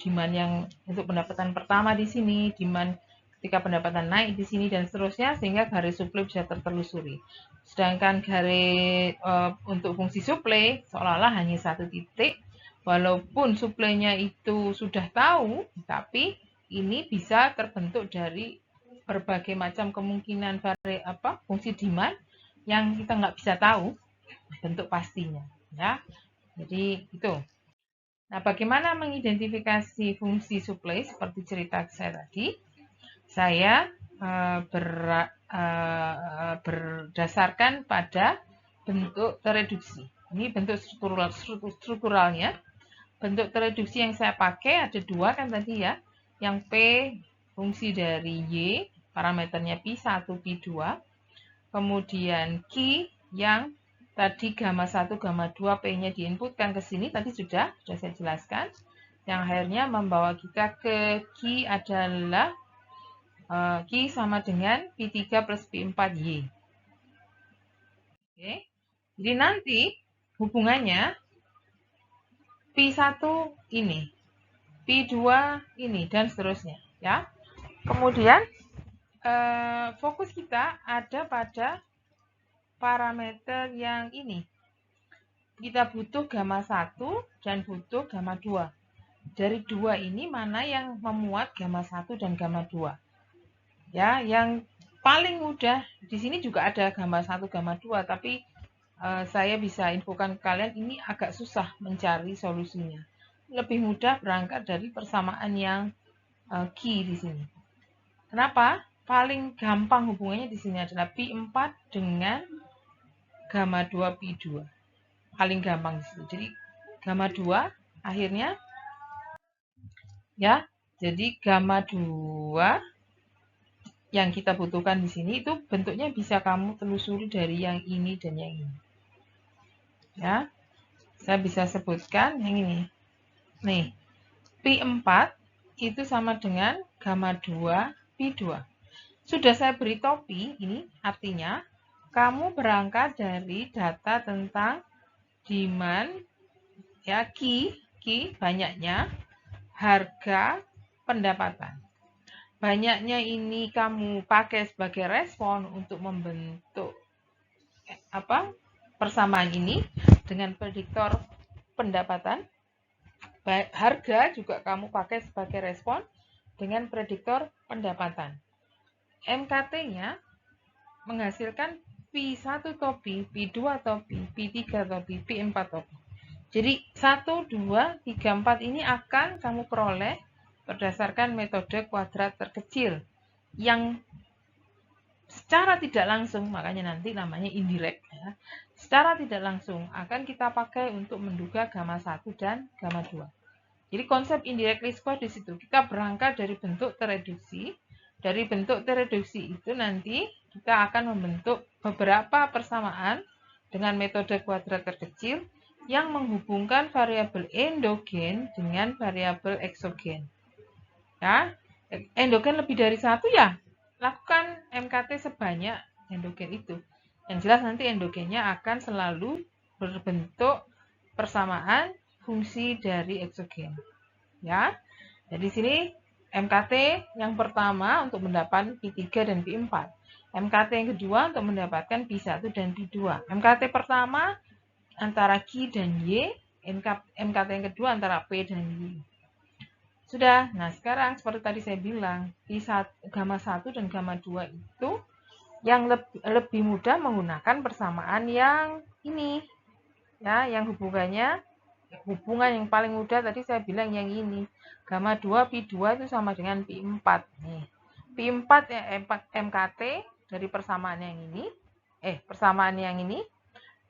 demand yang untuk pendapatan pertama di sini, demand ketika pendapatan naik di sini dan seterusnya sehingga garis supply bisa tertelusuri. Sedangkan garis untuk fungsi supply seolah-olah hanya satu titik, walaupun supply-nya itu sudah tahu, tapi ini bisa terbentuk dari berbagai macam kemungkinan fungsi demand yang kita nggak bisa tahu bentuk pastinya, ya. Jadi itu. Nah, bagaimana mengidentifikasi fungsi supply seperti cerita saya tadi? Saya berdasarkan pada bentuk tereduksi. Ini bentuk strukturalnya. Bentuk tereduksi yang saya pakai ada 2 kan tadi ya. Yang P fungsi dari Y, parameternya P1, P2. Kemudian Q yang tadi gamma 1, gamma 2, P-nya diinputkan ke sini, tadi sudah saya jelaskan. Yang akhirnya membawa kita ke Q adalah Q sama dengan P3 plus P4Y. Oke. Jadi nanti hubungannya P1 ini, P2 ini, dan seterusnya. Ya. Kemudian fokus kita ada pada parameter yang ini. Kita butuh gamma 1 dan butuh gamma 2. Dari 2 ini mana yang memuat gamma 1 dan gamma 2? Ya, yang paling mudah di sini juga ada gamma 1, gamma 2, tapi saya bisa infokan ke kalian ini agak susah mencari solusinya. Lebih mudah berangkat dari persamaan yang Q di sini. Kenapa? Paling gampang hubungannya di sini adalah P4 dengan gamma 2 P2. Paling gampang di situ. Jadi gamma 2 akhirnya ya. Jadi gamma 2 yang kita butuhkan di sini itu bentuknya bisa kamu telusuri dari yang ini dan yang ini. Ya. Saya bisa sebutkan yang ini. Nih, Pi4 itu sama dengan gamma 2 Pi2. Sudah saya beri topi, ini artinya kamu berangkat dari data tentang demand, ya, key banyaknya, harga, pendapatan. Banyaknya ini kamu pakai sebagai respon untuk membentuk persamaan ini dengan prediktor pendapatan. Harga juga kamu pakai sebagai respon dengan prediktor pendapatan. MKT-nya menghasilkan Pi1 topi, Pi2 topi, Pi3 topi, Pi4 topi. Jadi 1, 2, 3, 4 ini akan kamu peroleh berdasarkan metode kuadrat terkecil yang secara tidak langsung, makanya nanti namanya indirect ya. Secara tidak langsung akan kita pakai untuk menduga gamma 1 dan gamma 2. Jadi konsep indirect least square di situ. Kita berangkat dari bentuk tereduksi. Dari bentuk tereduksi itu nanti kita akan membentuk beberapa persamaan dengan metode kuadrat terkecil yang menghubungkan variabel endogen dengan variabel eksogen. Ya, endogen lebih dari satu ya, lakukan MKT sebanyak endogen itu. Yang jelas nanti endogennya akan selalu berbentuk persamaan fungsi dari eksogen. Ya, jadi sini MKT yang pertama untuk mendapatkan Pi3 dan Pi4. MKT yang kedua untuk mendapatkan Pi1 dan Pi2. MKT pertama antara Q dan Y, MKT yang kedua antara P dan Y. Sudah, nah sekarang seperti tadi saya bilang, gamma 1 dan gamma 2 itu yang lebih mudah menggunakan persamaan yang ini. Ya, yang hubungan yang paling mudah tadi saya bilang yang ini. Gamma 2 Pi2 itu sama dengan Pi4. Nih. Pi4 ya MKT dari persamaan yang ini. Persamaan yang ini.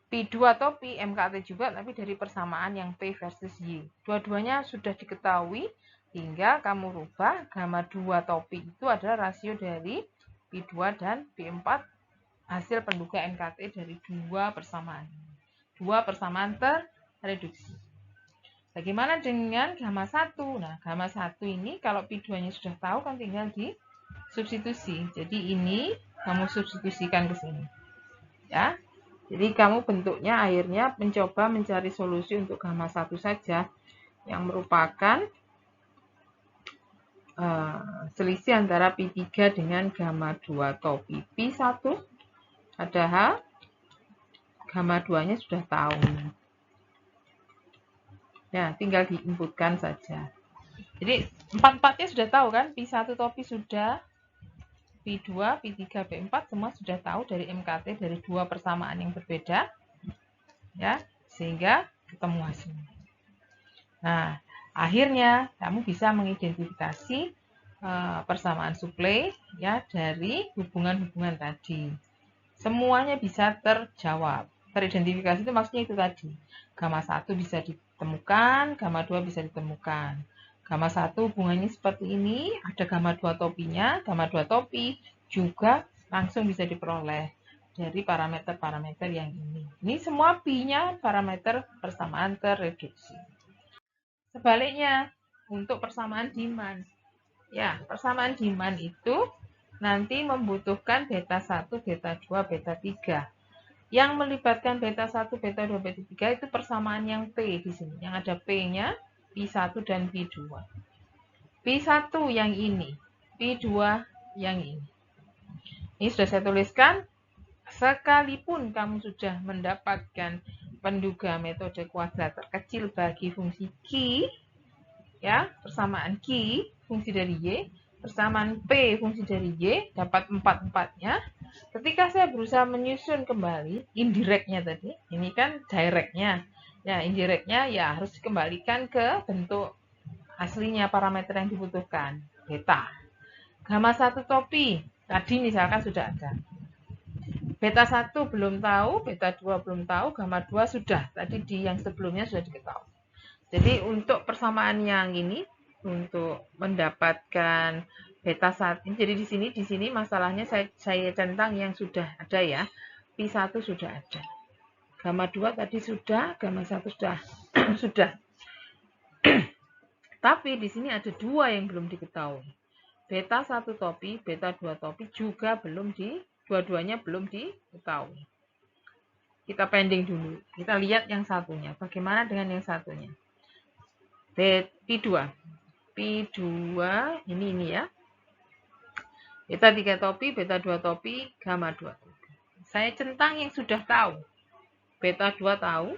Pi2 atau Pi MKT juga tapi dari persamaan yang P versus Y. Dua-duanya sudah diketahui, tinggal kamu rubah gamma 2 topi itu adalah rasio dari Pi2 dan Pi4 hasil penduga MKT dari dua persamaan. Dua persamaan tereduksi. Bagaimana dengan gamma 1? Nah, gamma 1 ini kalau Pi2-nya sudah tahu kan tinggal di substitusi. Jadi ini kamu substitusikan ke sini. Ya. Jadi kamu bentuknya akhirnya mencoba mencari solusi untuk gamma 1 saja yang merupakan selisih antara Pi3 dengan gamma 2 topi Pi1. Padahal gamma 2-nya sudah tahu. Ya, tinggal diinputkan saja. Jadi empat-empatnya sudah tahu kan? Pi1 topi sudah, Pi2, Pi3, Pi4 semua sudah tahu dari MKT dari dua persamaan yang berbeda. Ya, sehingga ketemu hasilnya. Nah, akhirnya kamu bisa mengidentifikasi persamaan suplai ya dari hubungan-hubungan tadi. Semuanya bisa terjawab. Teridentifikasi itu maksudnya itu tadi. Gamma 1 bisa ditemukan, gamma 2 bisa ditemukan. Gamma 1 hubungannya seperti ini, ada gamma 2 topinya, gamma 2 topi juga langsung bisa diperoleh dari parameter-parameter yang ini. Ini semua Pi-nya parameter persamaan tereduksi. Sebaliknya, untuk persamaan demand. Ya, persamaan demand itu nanti membutuhkan beta 1, beta 2, beta 3. Yang melibatkan beta 1, beta 2, beta 3 itu persamaan yang P di sini. Yang ada P-nya Pi1 dan Pi2. Pi1 yang ini, Pi2 yang ini. Ini sudah saya tuliskan. Sekalipun kamu sudah mendapatkan penduga metode kuadrat terkecil bagi fungsi Q, ya, persamaan Q, fungsi dari Y, persamaan P, fungsi dari Y, dapat 4-4-nya. Ketika saya berusaha menyusun kembali, indirectnya tadi, ini kan directnya. Ya, indirectnya ya harus dikembalikan ke bentuk aslinya parameter yang dibutuhkan, beta. Gamma 1 topi, tadi misalkan sudah ada. Beta 1 belum tahu, beta 2 belum tahu, gamma 2 sudah. Tadi di yang sebelumnya sudah diketahui. Jadi untuk persamaan yang ini, untuk mendapatkan beta 1, jadi di sini masalahnya saya centang yang sudah ada ya. Pi1 sudah ada. Gamma 2 tadi sudah, gamma 1 sudah. sudah. Tapi di sini ada dua yang belum diketahui. Beta 1 topi, beta 2 topi juga dua-duanya belum diketahui. Kita pending dulu. Kita lihat yang satunya. Bagaimana dengan yang satunya? Pi2. Pi2 ini ya. Beta 3 topi, beta 2 topi, gamma 2 topi. Saya centang yang sudah tahu. Beta 2 tahu.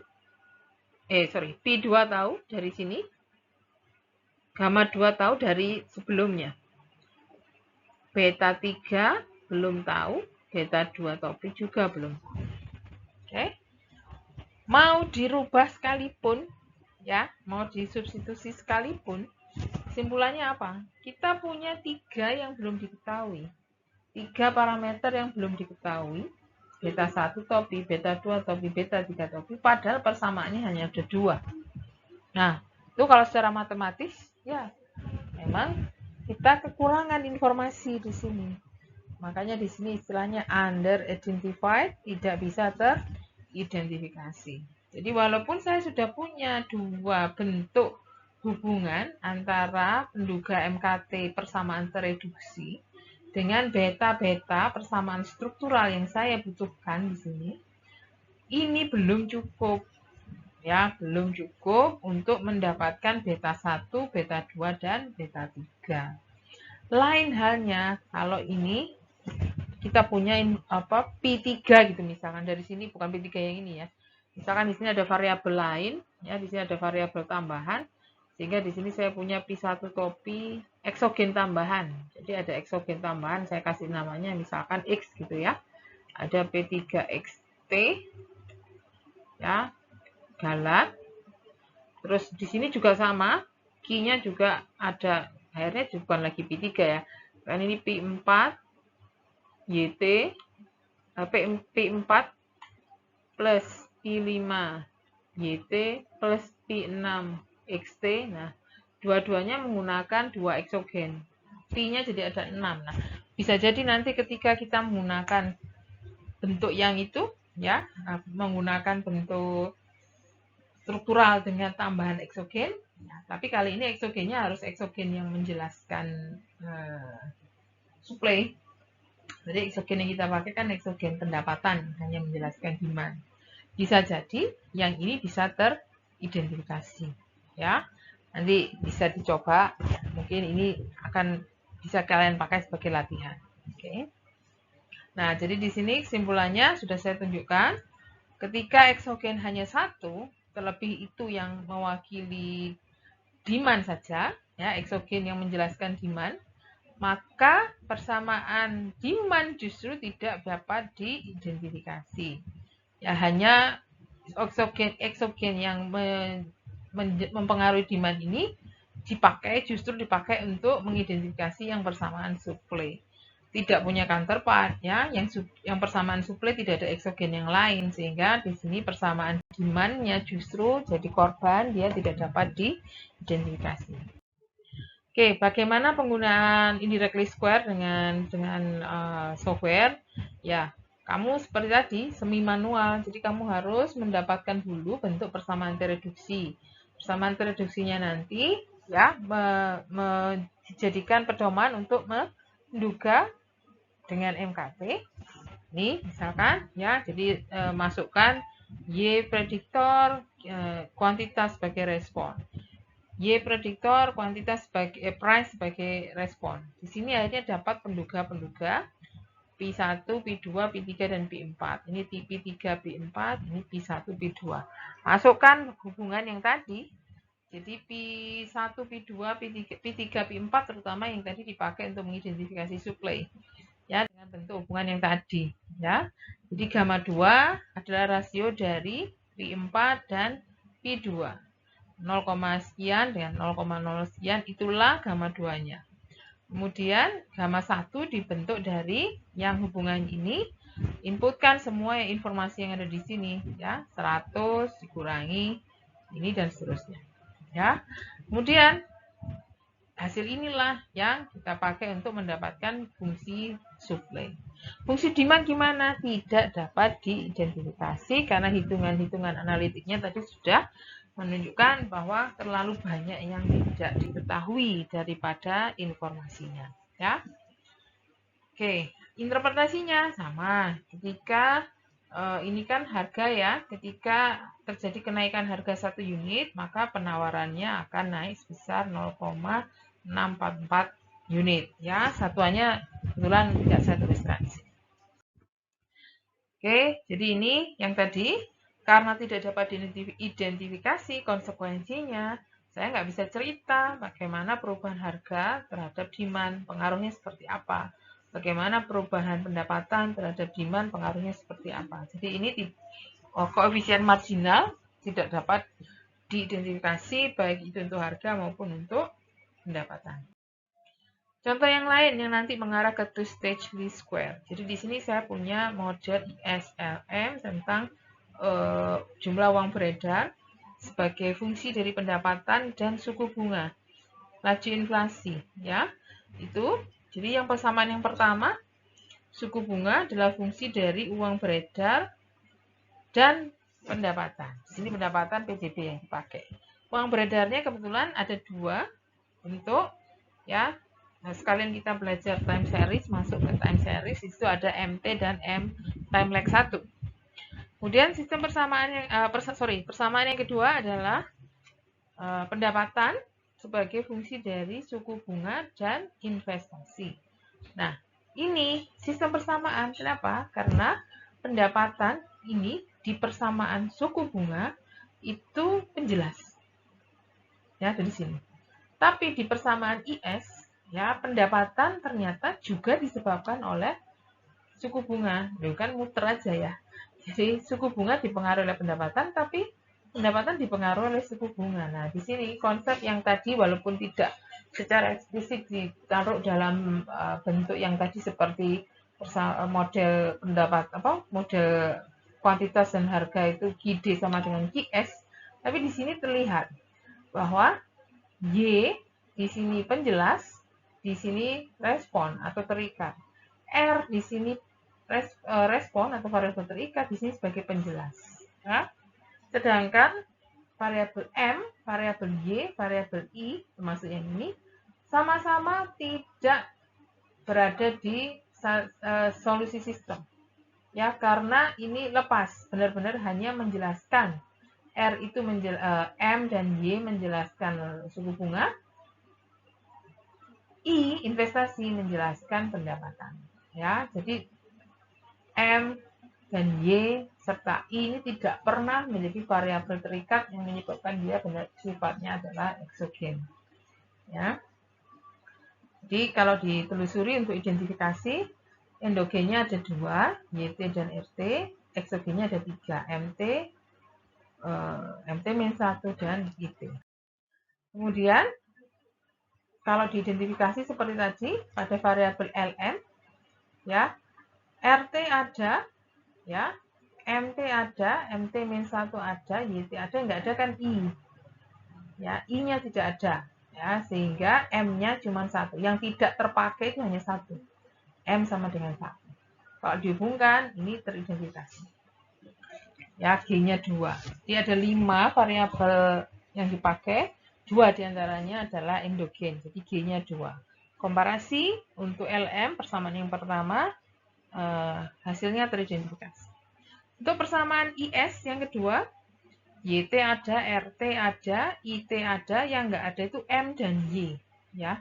Pi2 tahu dari sini. Gamma 2 tahu dari sebelumnya. Beta 3 belum tahu. Beta 2 topi juga belum tahu. Oke. Mau dirubah sekalipun, ya, mau disubstitusi sekalipun, kesimpulannya apa? Kita punya 3 yang belum diketahui. 3 parameter yang belum diketahui. Beta 1 topi, beta 2 topi, beta 3 topi, padahal persamaannya hanya ada 2. Nah, itu kalau secara matematis, ya, memang kita kekurangan informasi di sini. Makanya di sini istilahnya under-identified, tidak bisa teridentifikasi. Jadi walaupun saya sudah punya 2 bentuk hubungan antara penduga MKT persamaan tereduksi dengan beta-beta persamaan struktural yang saya butuhkan di sini, ini belum cukup. Ya, belum cukup untuk mendapatkan beta 1, beta 2, dan beta 3. Lain halnya kalau ini kita punya Pi3 gitu misalkan, dari sini bukan Pi3 yang ini ya. Misalkan di sini ada variabel lain, ya, di sini ada variabel tambahan, sehingga di sini saya punya Pi1 topi eksogen tambahan. Jadi ada eksogen tambahan, saya kasih namanya misalkan X gitu ya. Ada P3XT, ya, galat. Terus di sini juga sama, Q-nya juga ada, akhirnya bukan lagi Pi3 ya. Kan ini Pi4 YT, P4 plus Pi5 YT plus Pi6 XT. Nah, dua-duanya menggunakan 2 eksogen. Pi-nya jadi ada 6. Nah, bisa jadi nanti ketika kita menggunakan bentuk yang itu, ya, menggunakan bentuk struktural dengan tambahan eksogen, ya, tapi kali ini eksogennya harus eksogen yang menjelaskan supply. Jadi eksogen yang kita pakai kan eksogen pendapatan, hanya menjelaskan demand. Bisa jadi yang ini bisa teridentifikasi, ya. Nanti bisa dicoba, mungkin ini akan bisa kalian pakai sebagai latihan. Oke. Nah, jadi di sini kesimpulannya sudah saya tunjukkan. Ketika eksogen hanya 1, terlebih itu yang mewakili demand saja, ya, eksogen yang menjelaskan demand, maka persamaan demand justru tidak dapat diidentifikasi. Ya, hanya eksogen yang mempengaruhi demand ini justru dipakai untuk mengidentifikasi yang persamaan supply. Tidak punya counterpart, ya, yang persamaan supply tidak ada eksogen yang lain, sehingga di sini persamaan demand-nya justru jadi korban, dia tidak dapat diidentifikasi. Oke, bagaimana penggunaan indirect least square dengan software? Ya, kamu seperti tadi semi manual, jadi kamu harus mendapatkan dulu bentuk persamaan tereduksi. Persamaan tereduksinya nanti, ya, dijadikan pedoman untuk menduga dengan MKT. Nih, misalkan, ya, jadi masukkan Y prediktor, kuantitas sebagai respon. Y prediktor, kuantitas sebagai price sebagai respon. Di sini akhirnya dapat penduga-penduga Pi1, Pi2, Pi3, dan Pi4. Ini Pi3, Pi4, ini Pi1, Pi2. Masukkan hubungan yang tadi. Jadi Pi1, Pi2, Pi3, Pi4 terutama yang tadi dipakai untuk mengidentifikasi supply. Ya, dengan bentuk hubungan yang tadi, ya. Jadi gamma 2 adalah rasio dari Pi4 dan Pi2. 0, sekian dengan 0,0 sekian, itulah gamma 2-nya. Kemudian gamma 1 dibentuk dari yang hubungan ini, inputkan semua informasi yang ada di sini, ya, 100 dikurangi ini dan seterusnya. Ya. Kemudian hasil inilah yang kita pakai untuk mendapatkan fungsi supply. Fungsi demand gimana? Tidak dapat diidentifikasi karena hitungan-hitungan analitiknya tadi sudah menunjukkan bahwa terlalu banyak yang tidak diketahui daripada informasinya. Ya. Oke, interpretasinya sama. Ketika ini kan harga ya, ketika terjadi kenaikan harga 1 unit, maka penawarannya akan naik sebesar 0,644 unit. Ya, satuannya kebetulan tidak saya tuliskan di sini. Oke, jadi ini yang tadi, karena tidak dapat diidentifikasi konsekuensinya, saya nggak bisa cerita bagaimana perubahan harga terhadap demand, pengaruhnya seperti apa. Bagaimana perubahan pendapatan terhadap demand, pengaruhnya seperti apa. Jadi ini koefisien marginal tidak dapat diidentifikasi baik itu untuk harga maupun untuk pendapatan. Contoh yang lain yang nanti mengarah ke two-stage least square. Jadi di sini saya punya model ISLM tentang jumlah uang beredar sebagai fungsi dari pendapatan dan suku bunga, laju inflasi, ya. Itu. Jadi yang persamaan yang pertama, suku bunga adalah fungsi dari uang beredar dan pendapatan. Di sini pendapatan PJB yang dipakai. Uang beredarnya kebetulan ada dua bentuk, ya. Nah, sekalian kita belajar time series, masuk ke time series, itu ada MT dan M time lag 1. Kemudian sistem persamaan yang persamaan yang kedua adalah pendapatan sebagai fungsi dari suku bunga dan investasi. Nah, ini sistem persamaan. Kenapa? Karena pendapatan ini di persamaan suku bunga itu penjelas. Ya, dari sini. Tapi di persamaan IS, ya, pendapatan ternyata juga disebabkan oleh suku bunga. Bukan muter aja ya. Jadi suku bunga dipengaruhi oleh pendapatan, tapi pendapatan dipengaruhi oleh suku bunga. Nah, di sini konsep yang tadi walaupun tidak secara eksplisit ditaruh dalam bentuk yang tadi seperti model model kuantitas dan harga itu GD sama dengan GS, tapi di sini terlihat bahwa Y di sini penjelas, di sini respon atau terikat. R di sini respon atau variabel terikat, di sini sebagai penjelas. Ya. Sedangkan variabel M, variabel Y, variabel I, termasuk yang ini, sama-sama tidak berada di solusi sistem. Ya, karena ini lepas, benar-benar hanya menjelaskan. R itu M dan Y menjelaskan suku bunga, I investasi menjelaskan pendapatan. Ya, jadi M dan Y serta I ini tidak pernah menjadi variabel terikat yang menyebabkan dia sifatnya adalah eksogen. Ya. Jadi kalau ditelusuri untuk identifikasi, endogennya ada 2, YT dan RT, eksogennya ada 3, MT-1 dan IT. Kemudian kalau diidentifikasi seperti tadi pada variabel LM, ya, RT ada, ya, MT ada, MT-1 ada, YT ada, nggak ada kan I. Ya, I-nya tidak ada, ya, sehingga M-nya cuma 1. Yang tidak terpakai itu hanya 1. M sama dengan 1. Kalau dihubungkan, ini teridentifikasi. Ya, G-nya 2. Jadi ada 5 variabel yang dipakai, 2 diantaranya adalah endogen, jadi G-nya 2. Komparasi untuk LM, persamaan yang pertama, hasilnya teridentifikasi. Untuk persamaan IS yang kedua, YT ada, RT ada, IT ada, yang nggak ada itu M dan Y. Ya.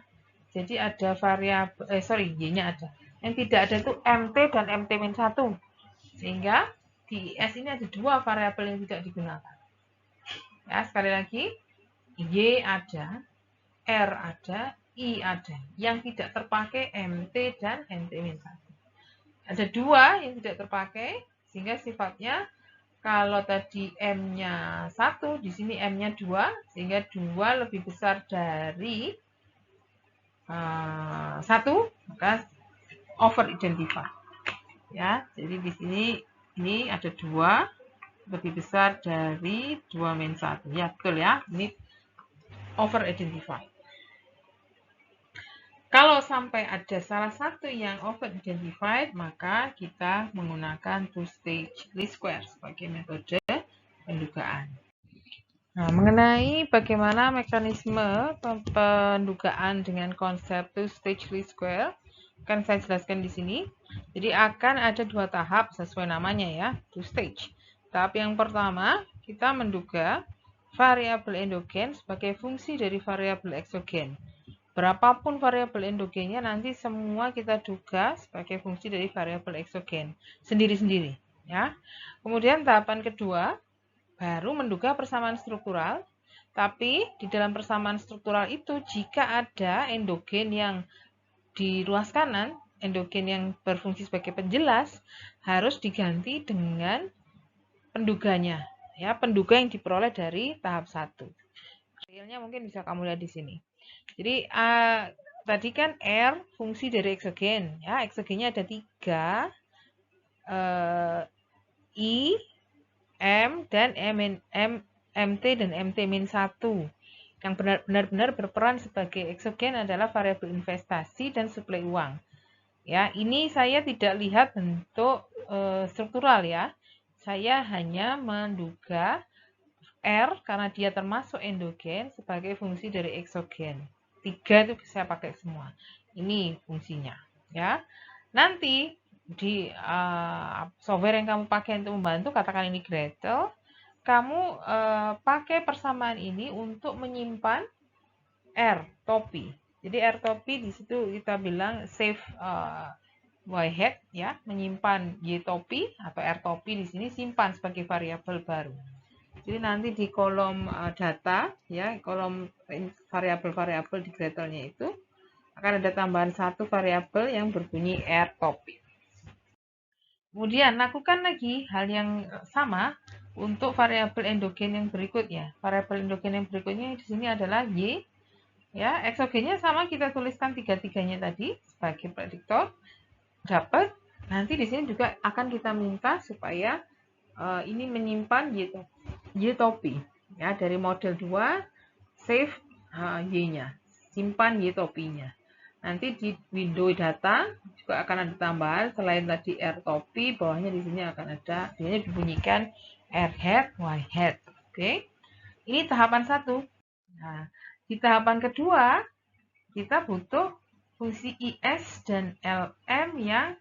Jadi ada variabel, Y-nya ada. Yang tidak ada itu MT dan MT-1. Sehingga di IS ini ada 2 variabel yang tidak digunakan. Ya, sekali lagi, Y ada, R ada, I ada. Yang tidak terpakai MT dan MT-1. Ada 2 yang tidak terpakai, sehingga sifatnya kalau tadi M-nya 1, di sini M-nya 2, sehingga 2 lebih besar dari 1, maka over identify. Ya, jadi di sini ini ada 2 lebih besar dari 2-1. Ya, betul ya. Ini over identified. Kalau sampai ada salah satu yang over identified, maka kita menggunakan two-stage least square sebagai metode pendugaan. Nah, mengenai bagaimana mekanisme pendugaan dengan konsep two-stage least square, akan saya jelaskan di sini. Jadi akan ada dua tahap sesuai namanya ya, two-stage. Tahap yang pertama, kita menduga variabel endogen sebagai fungsi dari variabel eksogen. Berapapun variabel endogennya nanti semua kita duga sebagai fungsi dari variabel eksogen sendiri-sendiri ya. Kemudian tahapan kedua baru menduga persamaan struktural, tapi di dalam persamaan struktural itu jika ada endogen yang di ruas kanan, endogen yang berfungsi sebagai penjelas harus diganti dengan penduganya ya, penduga yang diperoleh dari tahap 1. Realnya mungkin bisa kamu lihat di sini. Jadi tadi kan R fungsi dari eksogen ya, eksogennya ada 3, I, M dan MT dan MT-1. Yang benar-benar berperan sebagai eksogen adalah variabel investasi dan suplai uang. Ya, ini saya tidak lihat bentuk struktural ya. Saya hanya menduga R karena dia termasuk endogen sebagai fungsi dari eksogen. 3 itu saya pakai semua. Ini fungsinya, ya. Nanti di software yang kamu pakai untuk membantu, katakan ini Gretel, kamu pakai persamaan ini untuk menyimpan R topi. Jadi R topi di situ kita bilang save y hat ya, menyimpan y topi atau R topi di sini simpan sebagai variabel baru. Jadi nanti di kolom data ya, kolom variabel-variabel di Gretelnya itu akan ada tambahan satu variabel yang berbunyi R topic. Kemudian lakukan lagi hal yang sama untuk variabel endogen yang berikutnya. Variabel endogen yang berikutnya di sini adalah Y. Ya, eksogennya sama kita tuliskan tiga-tiganya tadi sebagai prediktor. Dapat. Nanti di sini juga akan kita minta supaya ini menyimpan Y topi ya, dari model 2 save Y-nya, simpan Y topinya. Nanti di window data juga akan ada tambahan selain tadi R topi, bawahnya di sini akan ada, dia dibunyikan R hat, Y hat. Oke. Ini tahapan 1. Nah, di tahapan kedua kita butuh fungsi IS dan LM yang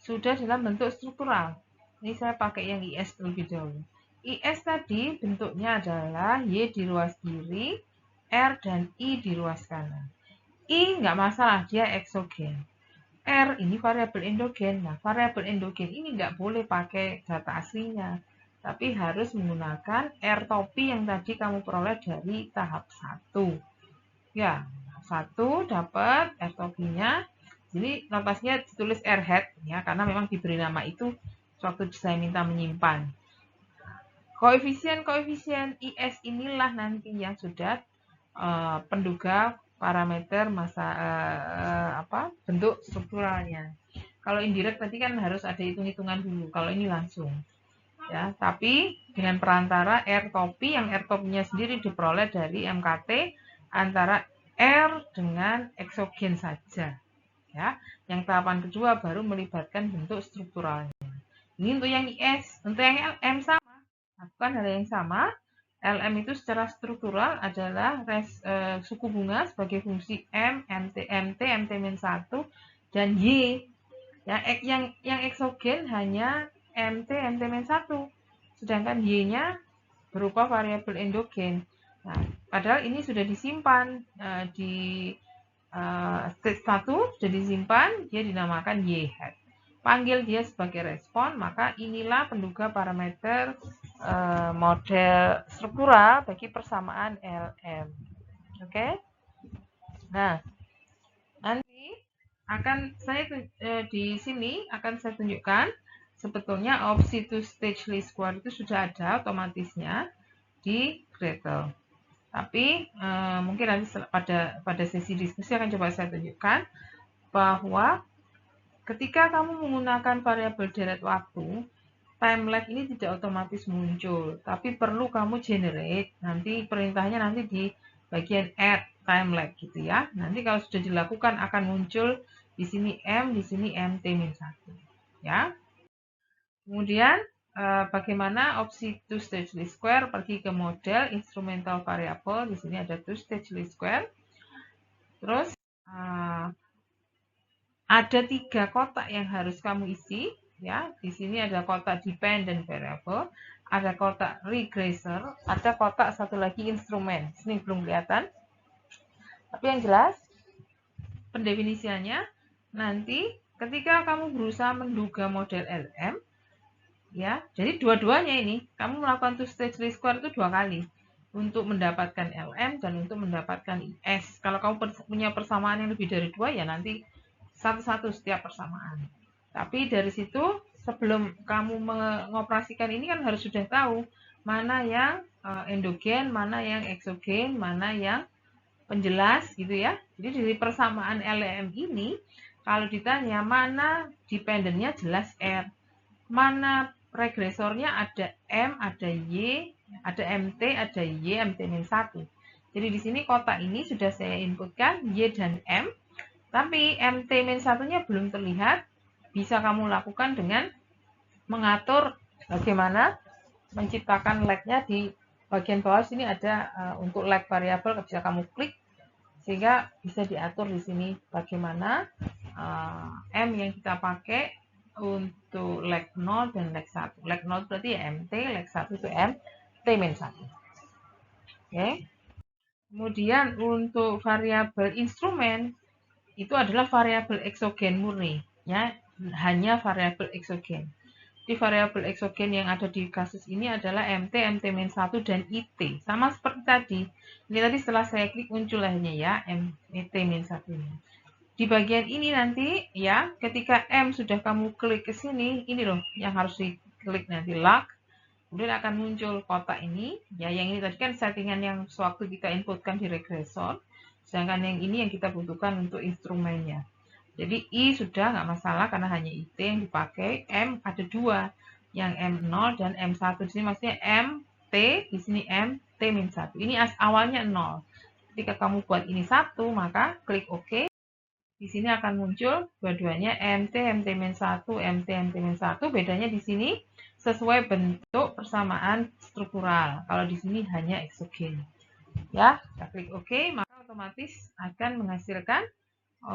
sudah dalam bentuk struktural. Ini saya pakai yang IS terlebih dahulu. IS tadi bentuknya adalah Y di ruas kiri, R dan I di ruas kanan. I nggak masalah, dia eksogen. R ini variabel endogen. Nah, variabel endogen ini nggak boleh pakai data aslinya, tapi harus menggunakan R topi yang tadi kamu peroleh dari tahap 1. Ya, 1 dapat R topinya. Jadi notasinya ditulis R hat ya, karena memang diberi nama itu waktu saya minta menyimpan. Koefisien-koefisien IS inilah nanti yang sudah penduga parameter bentuk strukturalnya. Kalau indirect tadi kan harus ada hitung-hitungan dulu. Kalau ini langsung. Ya, tapi dengan perantara R topi yang R topinya sendiri diperoleh dari MKT antara R dengan eksogen saja. Ya, yang tahapan kedua baru melibatkan bentuk strukturalnya. Ini untuk yang IS, untuk yang LM sama. Lakukan hal yang sama. LM itu secara struktural adalah suku bunga sebagai fungsi M, MT, MT-1 dan Y. Ya, yang eksogen hanya MT, MT-1. Sedangkan Y-nya berupa variabel endogen. Nah, padahal ini sudah disimpan di stage 1 sudah disimpan, dia dinamakan Y hat. Panggil dia sebagai respon, maka inilah penduga parameter model struktural bagi persamaan LM. Oke. Nah, nanti akan saya di sini akan saya tunjukkan sebetulnya opsi two stage least square itu sudah ada otomatisnya di Gretel. Tapi mungkin nanti pada sesi diskusi akan coba saya tunjukkan bahwa ketika kamu menggunakan variabel deret waktu, time lag ini tidak otomatis muncul, tapi perlu kamu generate. Nanti perintahnya nanti di bagian add time lag gitu ya. Nanti kalau sudah dilakukan akan muncul di sini M, di sini MT-1 ya. Kemudian bagaimana opsi two stage least square, pergi ke model instrumental variable, di sini ada two stage least square. Terus ada 3 kotak yang harus kamu isi ya. Di sini ada kotak dependent variable, ada kotak regressor, ada kotak satu lagi instrumen. Sini belum kelihatan. Tapi yang jelas pendefinisiannya nanti ketika kamu berusaha menduga model LM ya. Jadi dua-duanya ini kamu melakukan two stage least square itu 2 kali. Untuk mendapatkan LM dan untuk mendapatkan IS. Kalau kamu punya persamaan yang lebih dari 2 ya nanti satu-satu setiap persamaan. Tapi dari situ sebelum kamu mengoperasikan ini kan harus sudah tahu mana yang endogen, mana yang eksogen, mana yang penjelas gitu ya. Jadi dari persamaan LM ini kalau ditanya mana dependennya jelas R, mana regresornya ada M, ada Y, ada MT, ada Y, MT-1. Jadi di sini kotak ini sudah saya inputkan Y dan M. Tapi MT-1-nya belum terlihat, bisa kamu lakukan dengan mengatur bagaimana menciptakan lag-nya di bagian bawah sini ada untuk lag variable, bisa kamu klik sehingga bisa diatur di sini bagaimana M yang kita pakai untuk lag 0 dan lag 1. Lag 0 berarti ya MT, lag 1 itu MT-1. Oke. Kemudian untuk variabel instrumen itu adalah variabel eksogen murni ya, hanya variabel eksogen. Di variabel eksogen yang ada di kasus ini adalah MT, MT-1 dan IT. Sama seperti tadi. Ini tadi setelah saya klik muncul hanya ya MT-1 ini. Di bagian ini nanti ya, ketika M sudah kamu klik ke sini, ini loh yang harus diklik nanti lock. Kemudian akan muncul kotak ini ya, yang ini tadi kan settingan yang sewaktu kita inputkan di regresor. Sedangkan yang ini yang kita butuhkan untuk instrumennya. Jadi I sudah nggak masalah karena hanya IT yang dipakai. M ada 2, yang M0 dan M1. Di sini maksudnya MT, di sini MT-1. Ini awalnya 0. Ketika kamu buat ini 1, maka klik OK. Di sini akan muncul dua-duanya MT, MT-1, MT, MT-1. Bedanya di sini sesuai bentuk persamaan struktural. Kalau di sini hanya eksogen. Ya, kita klik OK, maka otomatis akan menghasilkan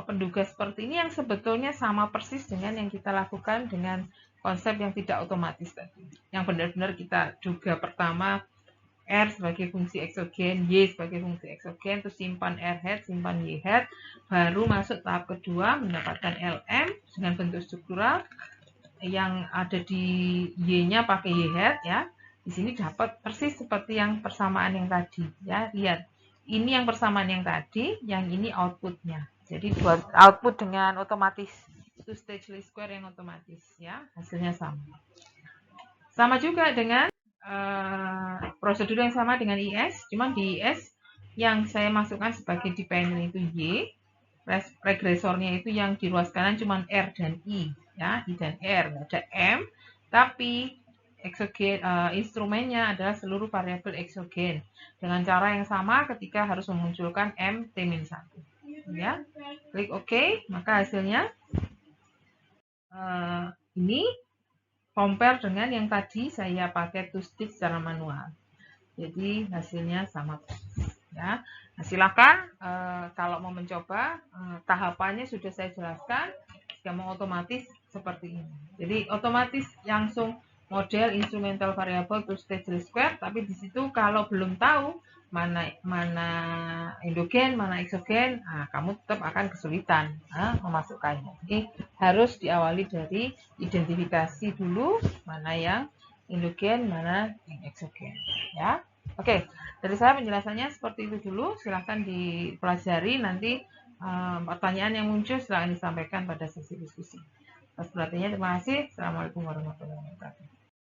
penduga seperti ini yang sebetulnya sama persis dengan yang kita lakukan dengan konsep yang tidak otomatis tadi. Yang benar-benar kita duga pertama R sebagai fungsi eksogen, Y sebagai fungsi eksogen, terus simpan R head, simpan Y head, baru masuk tahap kedua mendapatkan LM dengan bentuk struktural yang ada di Y-nya pakai Y head ya. Di sini dapat persis seperti yang persamaan yang tadi ya. Lihat, ini yang persamaan yang tadi, yang ini outputnya. Jadi buat output dengan otomatis, two stage least square yang otomatis ya, hasilnya sama. Sama juga dengan prosedur yang sama dengan IS, cuman di IS yang saya masukkan sebagai dependent itu Y, regresornya itu yang di ruas kanan cuma R dan I ya, I dan R, nggak ada M, tapi eksogen instrumennya adalah seluruh variabel eksogen dengan cara yang sama ketika harus memunculkan MT-1 ya. Klik OK, maka hasilnya ini compare dengan yang tadi saya pakai two stage secara manual. Jadi hasilnya sama ya. Nah, silakan kalau mau mencoba tahapannya sudah saya jelaskan. Jika mau otomatis seperti ini. Jadi otomatis langsung model instrumental variable to stage least square, tapi di situ kalau belum tahu mana endogen, mana eksogen, kamu tetap akan kesulitan memasukkannya. Jadi harus diawali dari identifikasi dulu mana yang endogen, mana yang eksogen ya. Oke, dari saya penjelasannya seperti itu dulu. Silahkan dipelajari, nanti pertanyaan yang muncul silahkan disampaikan pada sesi diskusi. Atas perhatiannya terima kasih. Assalamualaikum warahmatullahi wabarakatuh.